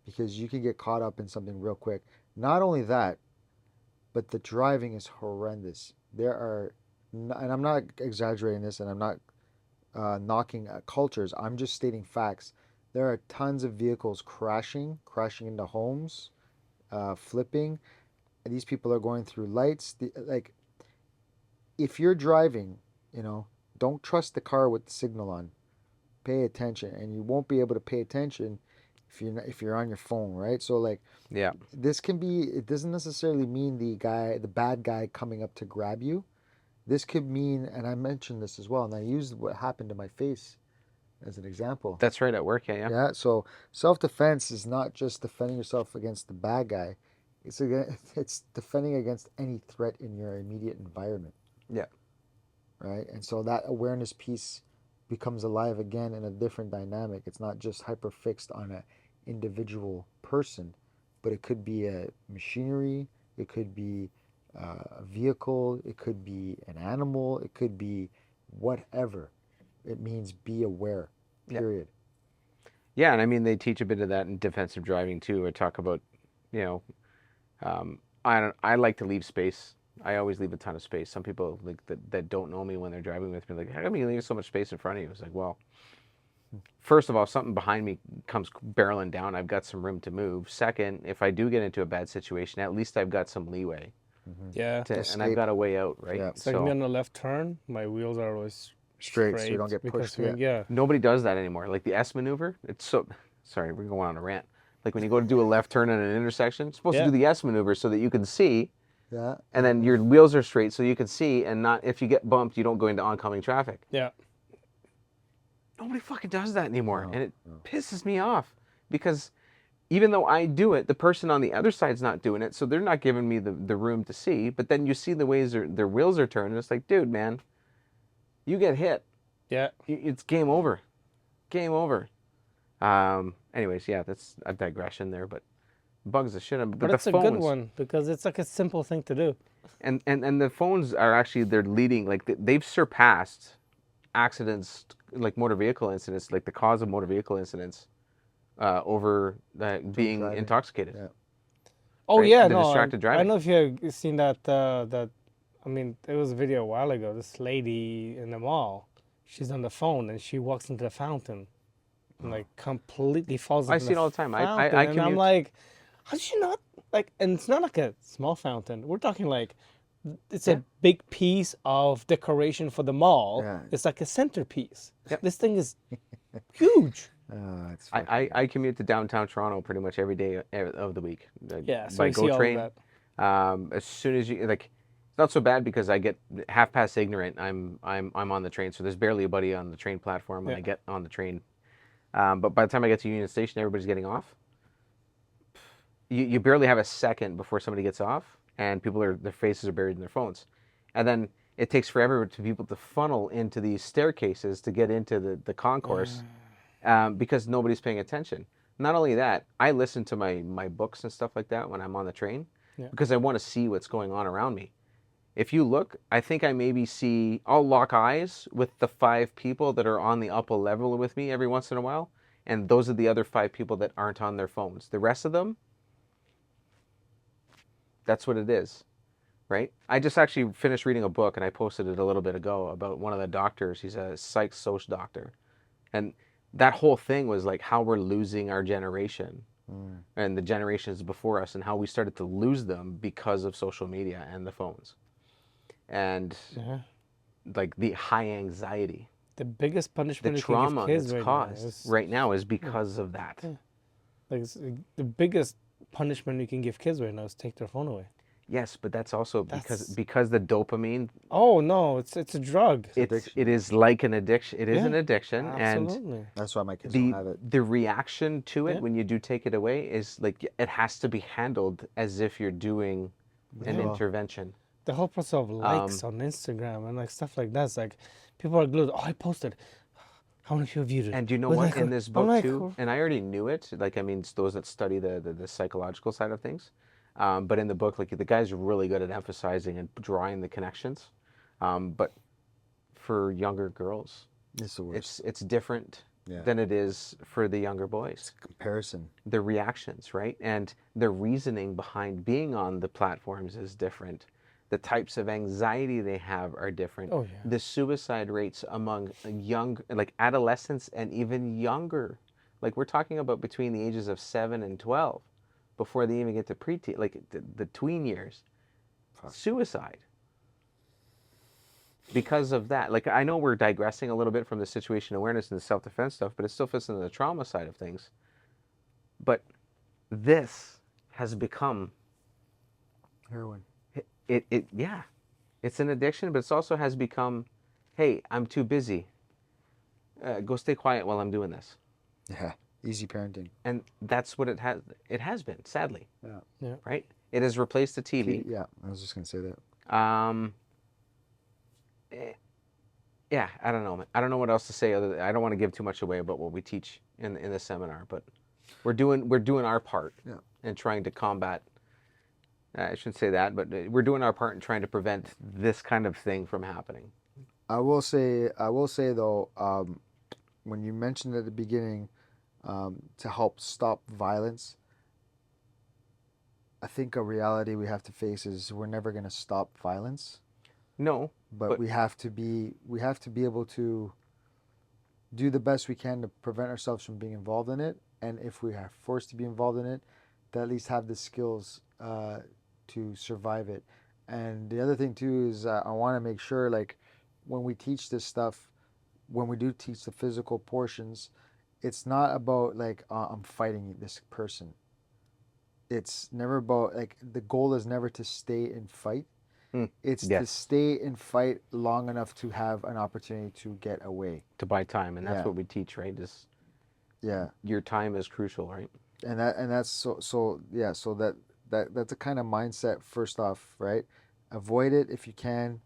because you can get caught up in something real quick. Not only that, but the driving is horrendous. There are, and I'm not exaggerating this, and I'm not knocking cultures. I'm just stating facts. There are tons of vehicles crashing into homes, flipping. These people are going through lights. If you're driving, don't trust the car with the signal on. Pay attention, and you won't be able to pay attention if you're on your phone, right? So like
Yeah.
this can be, it doesn't necessarily mean the bad guy coming up to grab you. This could mean, and I mentioned this as well, and I used what happened to my face as an example.
That's right, at work, yeah.
Yeah, so self-defense is not just defending yourself against the bad guy. It's defending against any threat in your immediate environment,
Yeah.
right? And so that awareness piece becomes alive again in a different dynamic. It's not just hyper fixed on an individual person, but it could be a machinery, it could be a vehicle, it could be an animal, it could be whatever. It means be aware,
Yeah.
period.
Yeah, and I mean they teach a bit of that in defensive driving too. I talk about, you know, I like to leave space. I always leave a ton of space. Some people like that don't know me when they're driving with me, like, how come you leave so much space in front of you? It's like, well, first of all, if something behind me comes barreling down, I've got some room to move. Second, if I do get into a bad situation, at least I've got some leeway
Yeah.
and I've got a way out, right?
Yeah.
It's like me on the left turn, my wheels are always
Straight, so you don't get
because
pushed.
yeah.
nobody does that anymore. Like the S maneuver, it's so, sorry, we're going on a rant. Like when you go to do a left turn at an intersection, you're supposed to
Yeah.
do the S maneuver so that you can see,
Yeah.
and then your wheels are straight so you can see, and not, if you get bumped, you don't go into oncoming traffic.
Yeah.
Nobody fucking does that anymore,
No,
and it
no.
pisses me off because even though I do it, the person on the other side's not doing it, so they're not giving me the room to see. But then you see the ways their wheels are turning. It's like, dude, man, you get hit,
Yeah.
it's game over, game over. Anyways, yeah, that's a digression there, but bugs the shit out.
But
the
it's a
phones,
good one because it's like a simple thing to do.
and the phones are actually, they're leading, like they've surpassed accidents, like motor vehicle incidents, like the cause of motor vehicle incidents, over being
driving.
intoxicated.
Yeah.
Oh
Right?
yeah,
The
no.
distracted
I
driving.
don't know if you have seen that. I mean, it was a video a while ago. This lady in the mall, she's on the phone and she walks into the fountain, and like completely falls
I
into
see it
the
all the time.
fountain.
I
And I'm
commute.
like, how did she not like? And it's not like a small fountain. We're talking like, it's
Yeah.
a big piece of decoration for the mall.
Yeah.
It's like a centerpiece.
Yep.
This thing is huge.
It's fucking
I commute to downtown Toronto pretty much every day of the week,
Yeah, so
by
we see
GO
all
train.
of that.
As soon as you, like, it's not so bad because I get half past ignorant. I'm on the train, so there's barely a buddy on the train platform when
Yeah.
I get on the train. But by the time I get to Union Station, everybody's getting off. You barely have a second before somebody gets off, and their faces are buried in their phones, and then it takes forever to people to funnel into these staircases to get into the concourse, because nobody's paying attention. Not only that, I listen to my books and stuff like that when I'm on the train,
Yeah.
because I want to see what's going on around me. If you look, I think I'll lock eyes with the 5 people that are on the upper level with me every once in a while, and those are the other 5 people that aren't on their phones. The rest of them, that's what it is, right? I just actually finished reading a book, and I posted it a little bit ago, about one of the doctors. He's a psych soc doctor. And that whole thing was like how we're losing our generation and the generations before us, and how we started to lose them because of social media and the phones. And
Yeah.
like the high anxiety,
The biggest
the
punishment you can
trauma
give kids
that's
right
caused
now is
right now is because of that.
like the biggest punishment you can give kids right now is take their phone away.
Yes, but that's also
That's-
because the dopamine,
Oh no, it's a drug.
it is like an addiction. It is
Yeah,
an addiction, and
Absolutely.
That's why my kids don't have it.
the reaction to it
Yeah.
when you do take it away is like it has to be handled as if you're doing an
Yeah.
intervention.
The whole process of likes on Instagram and like stuff like that. It's like people are glued. Oh, I posted. How many people viewed it?
And you know
But
what?
like,
In this
I'm
book
like,
too, and I already knew it. Like, I mean, it's those that study the psychological side of things. But in the book, like the guy's really good at emphasizing and drawing the connections. But for younger girls,
It's the worst.
it's different
Yeah.
than it is for the younger boys.
Comparison.
The reactions, right? And the reasoning behind being on the platforms is different. The types of anxiety they have are different.
Oh, yeah.
The suicide rates among young, like adolescents and even younger, like we're talking about between the ages of 7 and 12, before they even get to preteen, like the tween years. Suicide. Because of that. Like, I know we're digressing a little bit from the situation awareness and the self-defense stuff, but it still fits into the trauma side of things. But this has become
Heroin.
yeah, it's an addiction, but it also has become, hey, I'm too busy. Go stay quiet while I'm doing this.
Yeah. Easy parenting.
And that's what it has. It has been, sadly,
Yeah.
Yeah.
right? It has replaced the TV.
Yeah. I was just gonna say that.
Yeah, I don't know, man. I don't know what else to say. I don't want to give too much away about what we teach in the seminar, but we're doing our part in trying to combat. I shouldn't say that, but we're doing our part in trying to prevent this kind of thing from happening.
I will say though, when you mentioned at the beginning, to help stop violence, I think a reality we have to face is we're never going to stop violence.
No,
but we have to be able to do the best we can to prevent ourselves from being involved in it. And if we are forced to be involved in it, to at least have the skills to survive it. And the other thing too is I want to make sure, like, when we teach this stuff, when we do teach the physical portions, it's not about like I'm fighting this person. It's never about, like, the goal is never to stay and fight. It's to stay and fight long enough to have an opportunity to get away.
To buy time, and that's what we teach, right? Is your time is crucial, right?
And that's so that's a kind of mindset. First off, right? Avoid it if you can.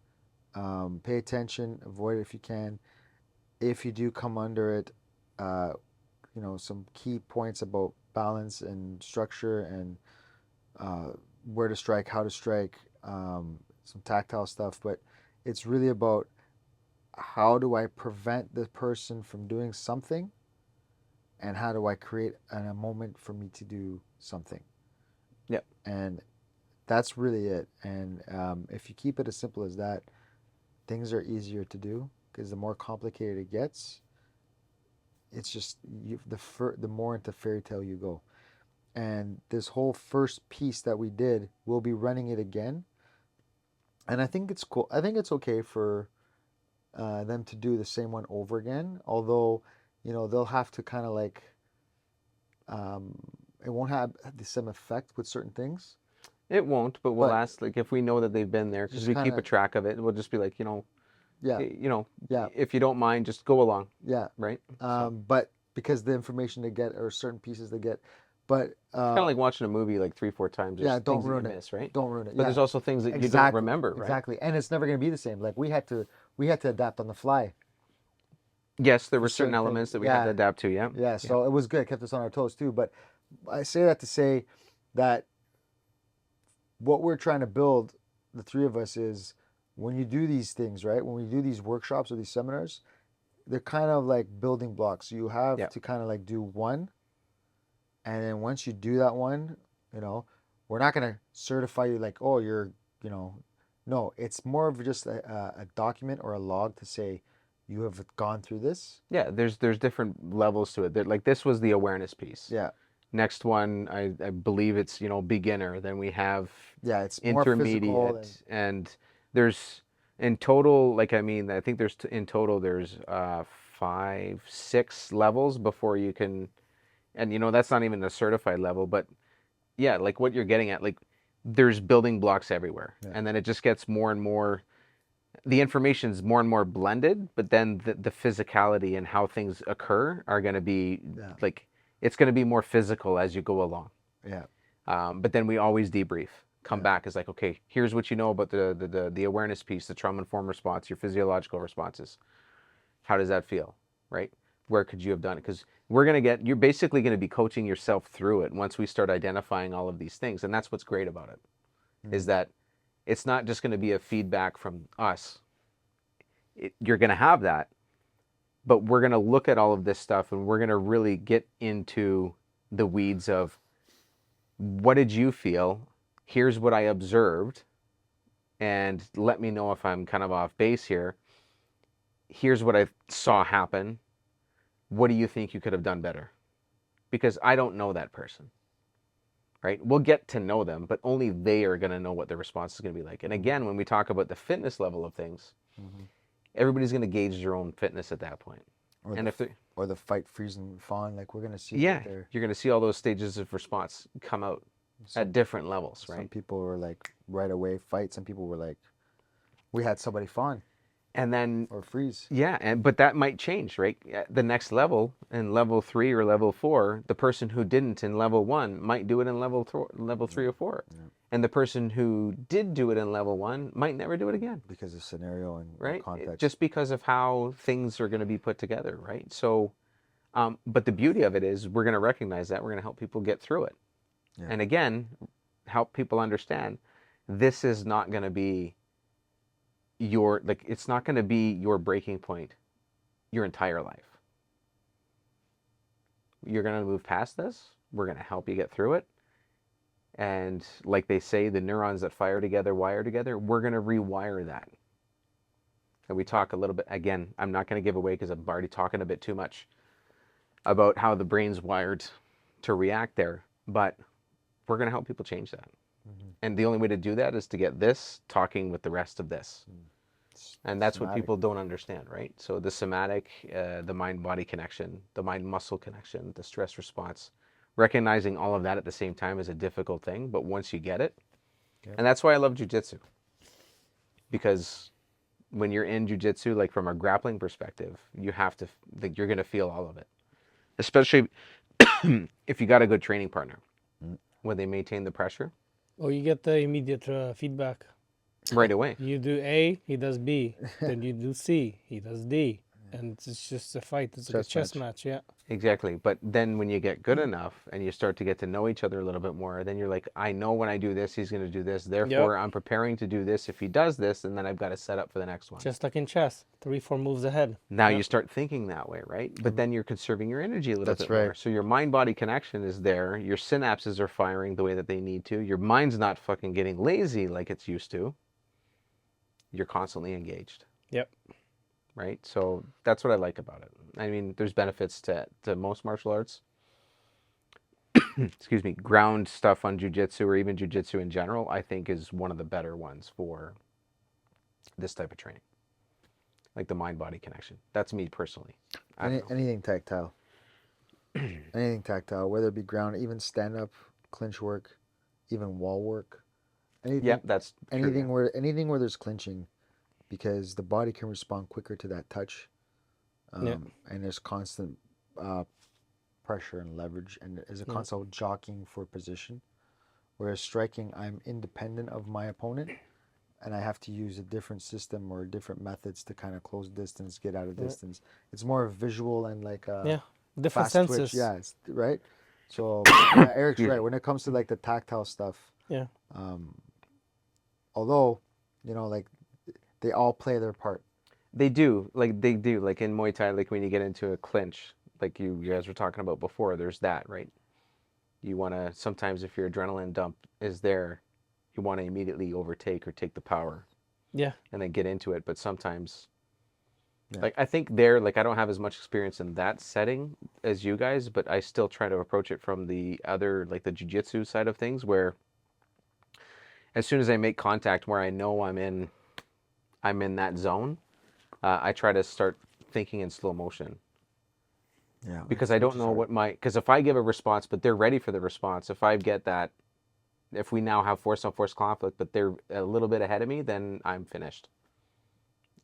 Pay attention. Avoid it if you can. If you do come under it, some key points about balance and structure and where to strike, how to strike. Some tactile stuff, but it's really about how do I prevent the person from doing something, and how do I create a moment for me to do something.
Yep.
And that's really it. And if you keep it as simple as that, things are easier to do, because the more complicated it gets, it's just the more into fairy tale you go. And this whole first piece that we did, we'll be running it again. And I think it's cool. I think it's okay for them to do the same one over again. Although, they'll have to kind of like, it won't have the same effect with certain things.
It won't, but we'll ask, like, if we know that they've been there, because we keep a track of it. We'll just be like, if you don't mind, just go along.
Yeah.
Right.
But because the information they get or certain pieces they get. But
kind of like watching a movie like 3-4 times. There's
don't
things
ruin
that you
it.
miss, right?
Don't ruin it.
But there's also things that you don't remember, right?
Exactly, and it's never going to be the same. Like we had to adapt on the fly.
Yes, there were certain elements that we had to adapt to. Yeah.
Yeah. So it was good. It kept us on our toes too. But I say that to say that what we're trying to build, the three of us, is when you do these things, right? When we do these workshops or these seminars, they're kind of like building blocks. You have to kind of like do one. And then once you do that one, we're not going to certify you like, oh, you're, no, it's more of just a document or a log to say you have gone through this.
Yeah, there's different levels to it. Like this was the awareness piece.
Yeah.
Next one, I believe it's, beginner. Then we have
it's
intermediate. And there's in total, I think there's in total, there's 5, 6 levels before you can. And that's not even the certified level, but yeah, like what you're getting at, like there's building blocks everywhere. And then it just gets more and more, the information's more and more blended, but then the physicality and how things occur are going to be like, it's going to be more physical as you go along.
Yeah.
But then we always debrief, come back. It's like, okay, here's what you know about the awareness piece, the trauma-informed response, your physiological responses. How does that feel, right? Where could you have done it? Because you're basically going to be coaching yourself through it once we start identifying all of these things. And that's what's great about it, is that it's not just going to be a feedback from us. You're going to have that, but we're going to look at all of this stuff and we're going to really get into the weeds of what did you feel? Here's what I observed. And let me know if I'm kind of off base here. Here's what I saw happen. What do you think you could have done better? Because I don't know that person, right? We'll get to know them, but only they are going to know what their response is going to be like. And again, when we talk about the fitness level of things, everybody's going to gauge their own fitness at that point.
or
And if they,
or the fight, freeze, and fawn. Like we're gonna see
yeah,
that there.
you're going to see all those stages of response come out at different levels,
Some
right?
people were like right away fight. Some people were like, we had somebody fawn
And then
or freeze.
yeah, but that might change, right? At the next level, in level 3 or level 4, the person who didn't in level 1 might do it in level 3 or 4.
Yeah.
And the person who did do it in level 1 might never do it again,
Because of scenario and
right?
context.
Just because of how things are going to be put together, right? So, but the beauty of it is we're going to recognize that. We're going to help people get through it.
Yeah.
And again, help people understand this is not going to be it's not going to be your breaking point your entire life. You're going to move past this. We're going to help you get through it. And like they say, the neurons that fire together wire together. We're going to rewire that. And we talk a little bit, again, I'm not going to give away because I'm already talking a bit too much about how the brain's wired to react there. But we're going to help people change that. And the only way to do that is to get this talking with the rest of this. And that's what people don't understand, right? So the somatic, the mind-body connection, the mind-muscle connection, the stress response, recognizing all of that at the same time is a difficult thing. But once you get it, and that's why I love jiu-jitsu. Because when you're in jiu-jitsu, like from a grappling perspective, you have to, like, you're going to feel all of it. Especially if you got a good training partner, when they maintain the pressure.
Or you get the immediate feedback.
Right away.
You do A, he does B. Then you do C, he does D. And it's just a fight. It's like a chess match, yeah.
Exactly. But then when you get good enough and you start to get to know each other a little bit more, then you're like, I know when I do this, he's going to do this. Therefore, I'm preparing to do this. If he does this, and then I've got to set up for the next one.
Just like in chess, 3-4 moves ahead.
Now you start thinking that way, right? But then you're conserving your energy a little bit more. So your mind-body connection is there. Your synapses are firing the way that they need to. Your mind's not fucking getting lazy like it's used to. You're constantly engaged.
Yep.
Right? So that's what I like about it. I mean, there's benefits to most martial arts. Excuse me. Ground stuff on jiu-jitsu or even jiu-jitsu in general, I think is one of the better ones for this type of training. Like the mind-body connection. That's me personally.
Anything tactile. Anything tactile, whether it be ground, even stand-up, clinch work, even wall work. Anything,
yeah, that's
anything
true,
anything where there's clinching, because the body can respond quicker to that touch, and there's constant pressure and leverage, and there's a constant jockeying for position. Whereas striking, I'm independent of my opponent, and I have to use a different system or different methods to kind of close distance, get out of distance. It's more visual and like
different
fast
senses.
twitch. Yeah, it's, right. So yeah, Eric's right when it comes to like the tactile stuff.
Yeah.
Although, you know, like they all play their part.
They do. Like in Muay Thai, like when you get into a clinch, like you guys were talking about before, there's that, right? You want to, sometimes if your adrenaline dump is there, you want to immediately overtake or take the power.
Yeah.
And then get into it. But sometimes, like I think there, like I don't have as much experience in that setting as you guys, but I still try to approach it from the other, like the jiu-jitsu side of things, where as soon as I make contact where I know I'm in that zone, I try to start thinking in slow motion.
Yeah.
Because I don't know because if I give a response, but they're ready for the response, if I get that, if we now have force on force conflict, but they're a little bit ahead of me, then I'm finished.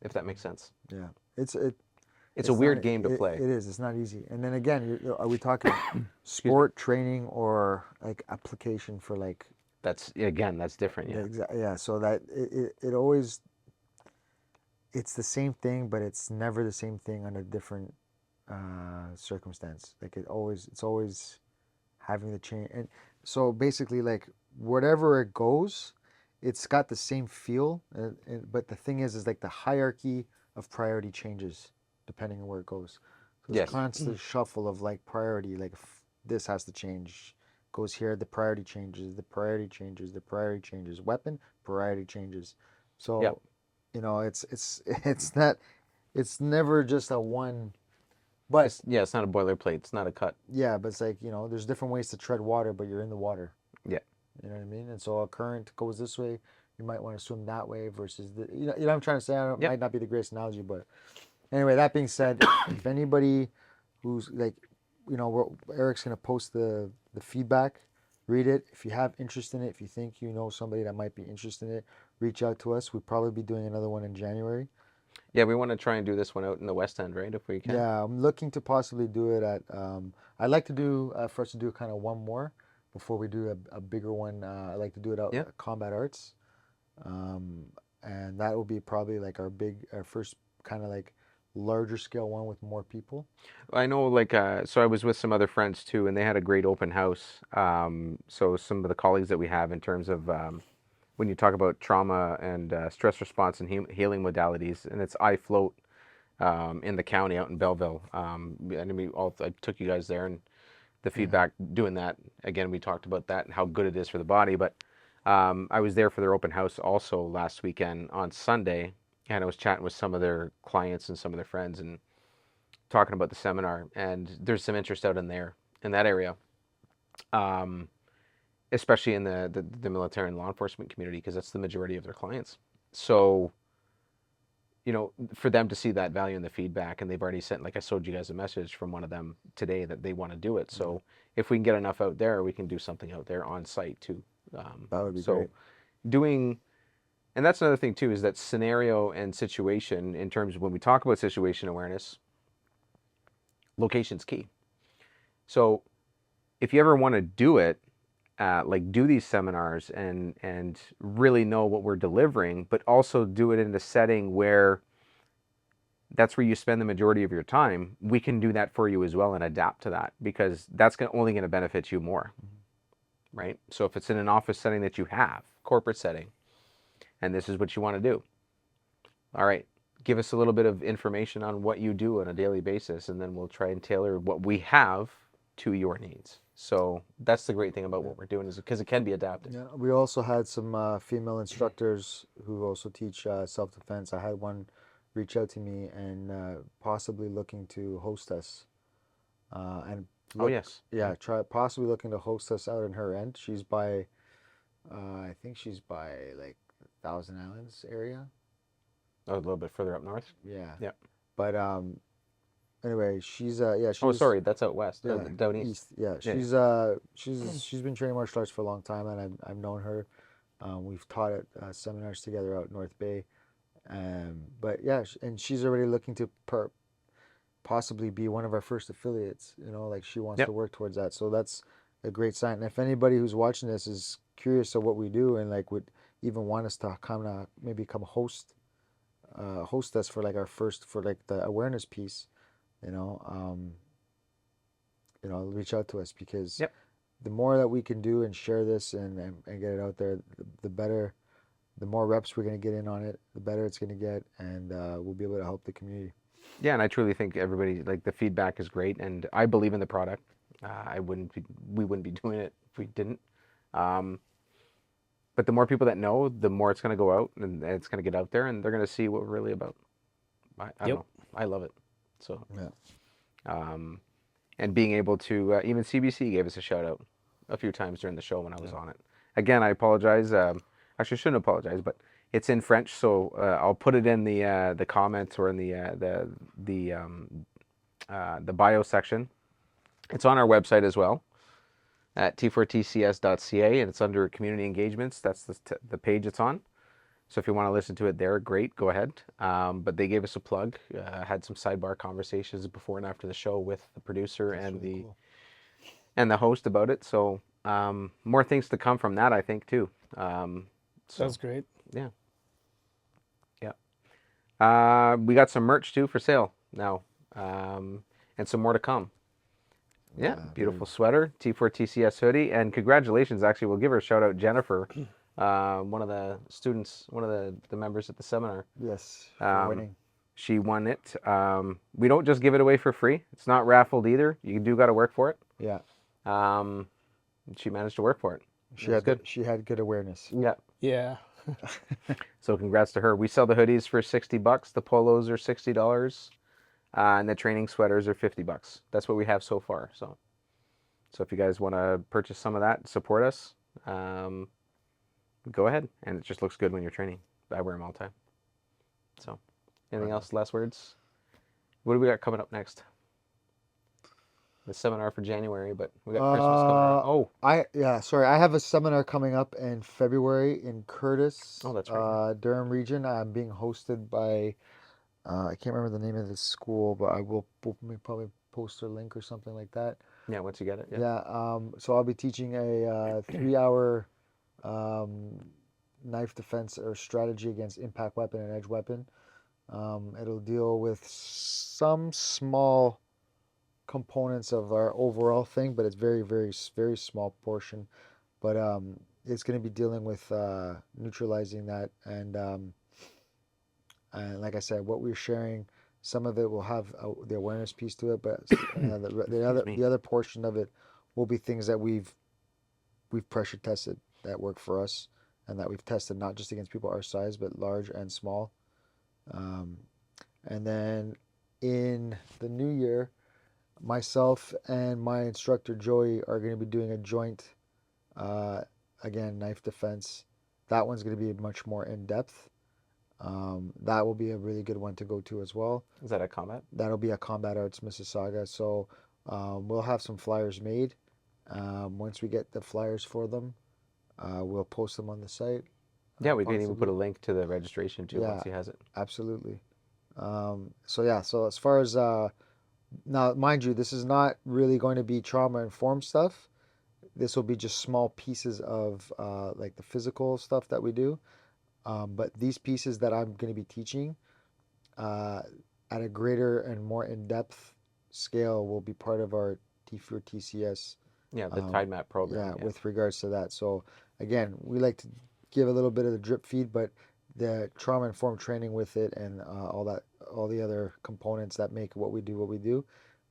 If that makes sense.
Yeah.
It's a weird game to play.
It is. It's not easy. And then again, are we talking sport training or like application for like?
That's different. Yeah.
Exactly. Yeah. So that it always, it's the same thing, but it's never the same thing under different circumstance. Like it's always having the change. And so basically, like whatever it goes, it's got the same feel. But the thing is like the hierarchy of priority changes depending on where it goes. So it's constant shuffle of like priority. Like if this has to change. Goes here, the priority changes, the priority changes, the priority changes. Weapon, priority changes. So, you know, it's never just a one. But
it's not a boilerplate. It's not a cut.
Yeah, but it's like, you know, there's different ways to tread water, but you're in the water.
Yeah.
You know what I mean? And so a current goes this way, you might want to swim that way versus you know what I'm trying to say. Might not be the greatest analogy, but Anyway, that being said, if anybody who's like, Eric's gonna post the feedback, read it. If you have interest in it, if you think you know somebody that might be interested in it, reach out to us. We'll probably be doing another one in January.
Yeah, we want to try and do this one out in the West End, right? If we can.
Yeah, I'm looking to possibly do it at. I'd like to do for us to do kind of one more before we do a bigger one. I'd like to do it out
Yeah.
at Combat Arts, um, and that will be probably like our first kind of like larger scale one with more people.
I know, like, so I was with some other friends too, and they had a great open house. So some of the colleagues that we have in terms of when you talk about trauma and stress response and healing modalities, and it's I Float in the county out in Belleville. And I took you guys there, and the
Yeah.
feedback doing that again. We talked about that and how good it is for the body. But I was there for their open house also last weekend on Sunday, and I was chatting with some of their clients and some of their friends and talking about the seminar. And there's some interest out in there in that area, um, especially in the military and law enforcement community because that's the majority of their clients. So for them to see that value in the feedback, and they've already sent, like I showed you guys a message from one of them today that they want to do it. So if we can get enough out there, we can do something out there on site too.
That would be
So
great.
doing, and that's another thing too, is that scenario and situation in terms of when we talk about situation awareness, location's key. So if you ever want to do it, like do these seminars and really know what we're delivering, but also do it in a setting where that's where you spend the majority of your time, we can do that for you as well and adapt to that because that's only going to benefit you more, right? So if it's in an office setting that you have, corporate setting, and this is what you want to do, all right, give us a little bit of information on what you do on a daily basis, and then we'll try and tailor what we have to your needs. So that's the great thing about what we're doing is because it can be adapted.
Yeah, we also had some female instructors who also teach self-defense. I had one reach out to me and possibly looking to host us. And
Oh
look,
yes.
yeah, try possibly looking to host us out in her end. She's by, I think she's by like Thousand Islands area.
Oh, a little bit further up north.
Yeah.
Yeah.
But anyway, yeah,
Oh,
she's
sorry, that's out west,
yeah,
down east.
east. Yeah,
Yeah.
she's been training martial arts for a long time, and I've known her. We've taught at seminars together out North Bay. But yeah, and she's already looking to possibly be one of our first affiliates. Like she wants
Yep.
to work towards that. So that's a great sign. And if anybody who's watching this is curious of what we do and like would even want us to maybe come host us for like our first for like the awareness piece, you know, um, reach out to us because
Yep.
the more that we can do and share this and get it out there, the better, the more reps we're going to get in on it, the better it's going to get, and we'll be able to help the community.
Yeah, and I truly think everybody like the feedback is great, and I believe in the product. We wouldn't be doing it if we didn't. Um, but the more people that know, the more it's going to go out and it's going to get out there, and they're going to see what we're really about. I don't know. I love it. So,
Yeah.
And being able to even CBC gave us a shout out a few times during the show when I was on it. Again, I apologize. Actually, I shouldn't apologize, but it's in French, so I'll put it in the comments or in the bio section. It's on our website as well at t4tcs.ca, and it's under community engagements. That's the page it's on. So if you want to listen to it there, great, go ahead. But they gave us a plug. Had some sidebar conversations before and after the show with the producer and
really
the
cool.
and the host about it. So more things to come from that, I think, too.
That's great.
Yeah. Yeah. We got some merch too for sale now, and some more to come. Yeah, beautiful sweater, T4TCS hoodie, and congratulations. Actually, we'll give her a shout out, Jennifer, one of the students, one of the members at the seminar.
Yes, for winning.
She won it. We don't just give it away for free. It's not raffled either. You got to work for it.
Yeah.
She managed to work for it.
She had good awareness.
Yeah.
Yeah.
So congrats to her. We sell the hoodies for $60. The polos are $60. And the training sweaters are $50. That's what we have so far. So if you guys want to purchase some of that, support us, go ahead. And it just looks good when you're training. I wear them all the time. So anything else? Last words? What do we got coming up next? The seminar for January, but we got Christmas coming around. Oh,
I have a seminar coming up in February in Curtis,
Oh, that's right.
Durham region. I'm being hosted by I can't remember the name of the school, but we'll probably post a link or something like that.
yeah. Once you get it, yeah.
Yeah, so I'll be teaching a 3 hour um, knife defense or strategy against impact weapon and edge weapon. It'll deal with some small components of our overall thing, but it's very small portion. But it's going to be dealing with neutralizing that, and like I said, what we're sharing, some of it will have the awareness piece to it, but
Excuse me.
the other portion of it will be things that we've pressure tested that work for us, and that we've tested not just against people our size, but large and small. Um, and then in the new year, myself and my instructor Joey are going to be doing a joint, uh, again, knife defense. That one's going to be much more in depth. That will be a really good one to go to as well.
Is that a combat?
That'll be a Combat Arts Mississauga. So we'll have some flyers made. Once we get the flyers for them, we'll post them on the site.
Yeah, we can even
possibly.
put a link to the registration too
Yeah,
once he has it.
absolutely. So as far as now, mind you, this is not really going to be trauma informed stuff. This will be just small pieces of like the physical stuff that we do. But these pieces that I'm going to be teaching uh, at a greater and more in-depth scale will be part of our T4 TCS.
Yeah, the Tide Map program.
Yeah, with regards to that. So again, we like to give a little bit of the drip feed, but the trauma-informed training with it and all the other components that make what we do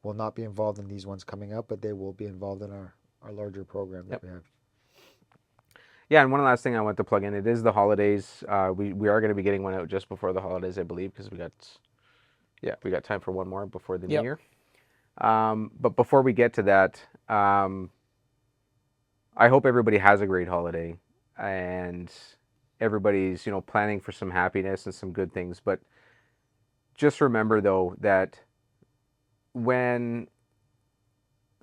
will not be involved in these ones coming up, but they will be involved in our larger program that we have.
Yeah, and one last thing I want to plug in, it is the holidays. We are going to be getting one out just before the holidays, I believe, because we got time for one more before the new
Yep.
year. But before we get to that, I hope everybody has a great holiday and everybody's, planning for some happiness and some good things. But just remember, though, that when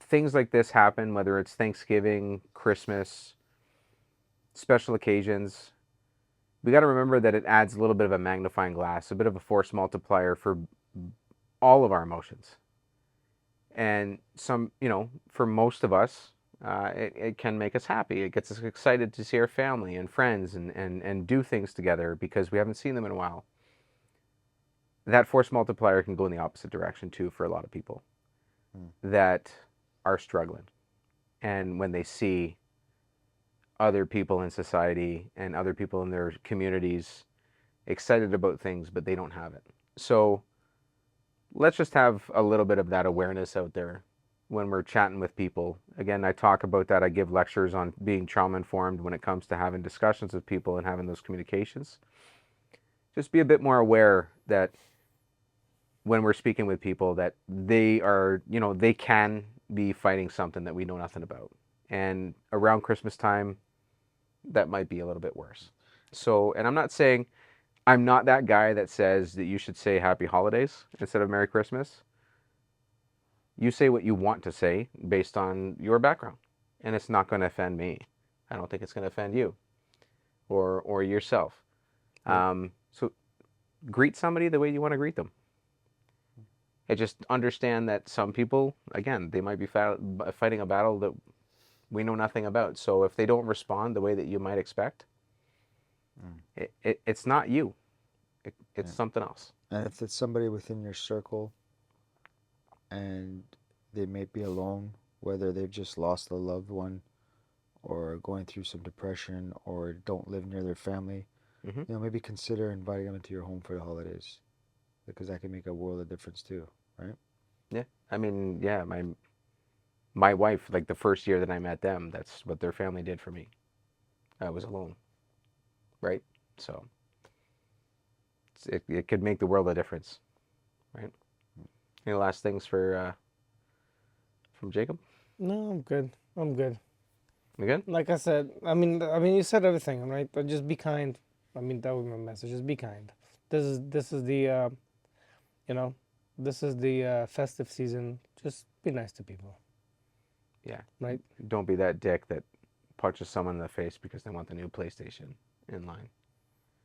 things like this happen, whether it's Thanksgiving, Christmas, special occasions, we got to remember that it adds a little bit of a magnifying glass, a bit of a force multiplier for all of our emotions. And for most of us, it can make us happy. It gets us excited to see our family and friends and do things together because we haven't seen them in a while. That force multiplier can go in the opposite direction too for a lot of people that are struggling. And when they see other people in society and other people in their communities excited about things, but they don't have it. So let's just have a little bit of that awareness out there when we're chatting with people. Again, I talk about that. I give lectures on being trauma informed when it comes to having discussions with people and having those communications. Just be a bit more aware that when we're speaking with people that they are, they can be fighting something that we know nothing about. And around Christmas time, that might be a little bit worse. So, and I'm not saying, I'm not that guy that says that you should say Happy Holidays instead of Merry Christmas. You say what you want to say based on your background, and it's not going to offend me. I don't think it's going to offend you or yourself. So greet somebody the way you want to greet them. And just understand that some people, again, they might be fighting a battle that we know nothing about. So if they don't respond the way that you might expect, it's not you. It's something else.
And if it's somebody within your circle and they may be alone, whether they've just lost a loved one or going through some depression or don't live near their family, maybe consider inviting them into your home for the holidays, because that can make a world of difference too, right?
Yeah. I mean, yeah, my wife, like the first year that I met them, that's what their family did for me. I was alone. Right? So it could make the world a difference. Right? Any last things from Jacob?
No, I'm good. I'm good.
You good?
Like I said, I mean, you said everything, right? But just be kind. I mean, that was my message. Just be kind. This is the, this is the festive season. Just be nice to people,
Yeah.
right?
Don't be that dick that punches someone in the face because they want the new PlayStation in line.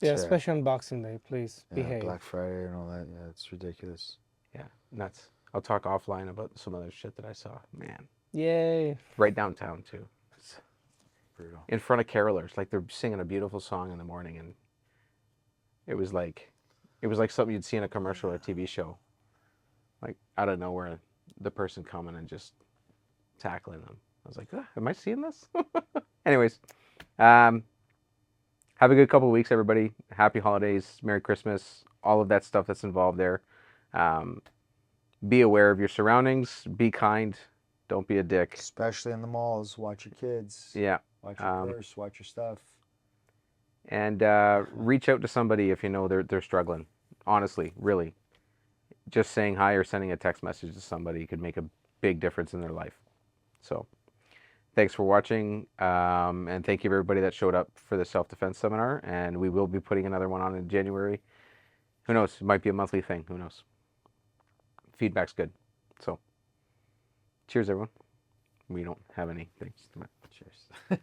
Yeah,
Yeah.
especially on Boxing Day. Please
Yeah,
behave.
Black Friday and all that. Yeah, it's ridiculous.
Yeah, nuts. I'll talk offline about some other shit that I saw. Man,
Yay!
right downtown too. It's
Brutal.
in front of carolers, like they're singing a beautiful song in the morning, and it was like something you'd see in a commercial or a TV show. Like out of nowhere, the person coming and just tackling them. I was like, am I seeing this? Anyways, have a good couple of weeks, everybody. Happy holidays, Merry Christmas, all of that stuff that's involved there. Be aware of your surroundings. Be kind. Don't be a dick.
Especially in the malls. Watch your kids.
Yeah.
Watch your purse. Watch your stuff.
And reach out to somebody if you know they're struggling. Honestly, really. Just saying hi or sending a text message to somebody could make a big difference in their life. So, thanks for watching. And thank you everybody that showed up for the self-defense seminar. And we will be putting another one on in January. Who knows? It might be a monthly thing. Who knows? Feedback's good. So, cheers, everyone. We don't have any things.
Cheers.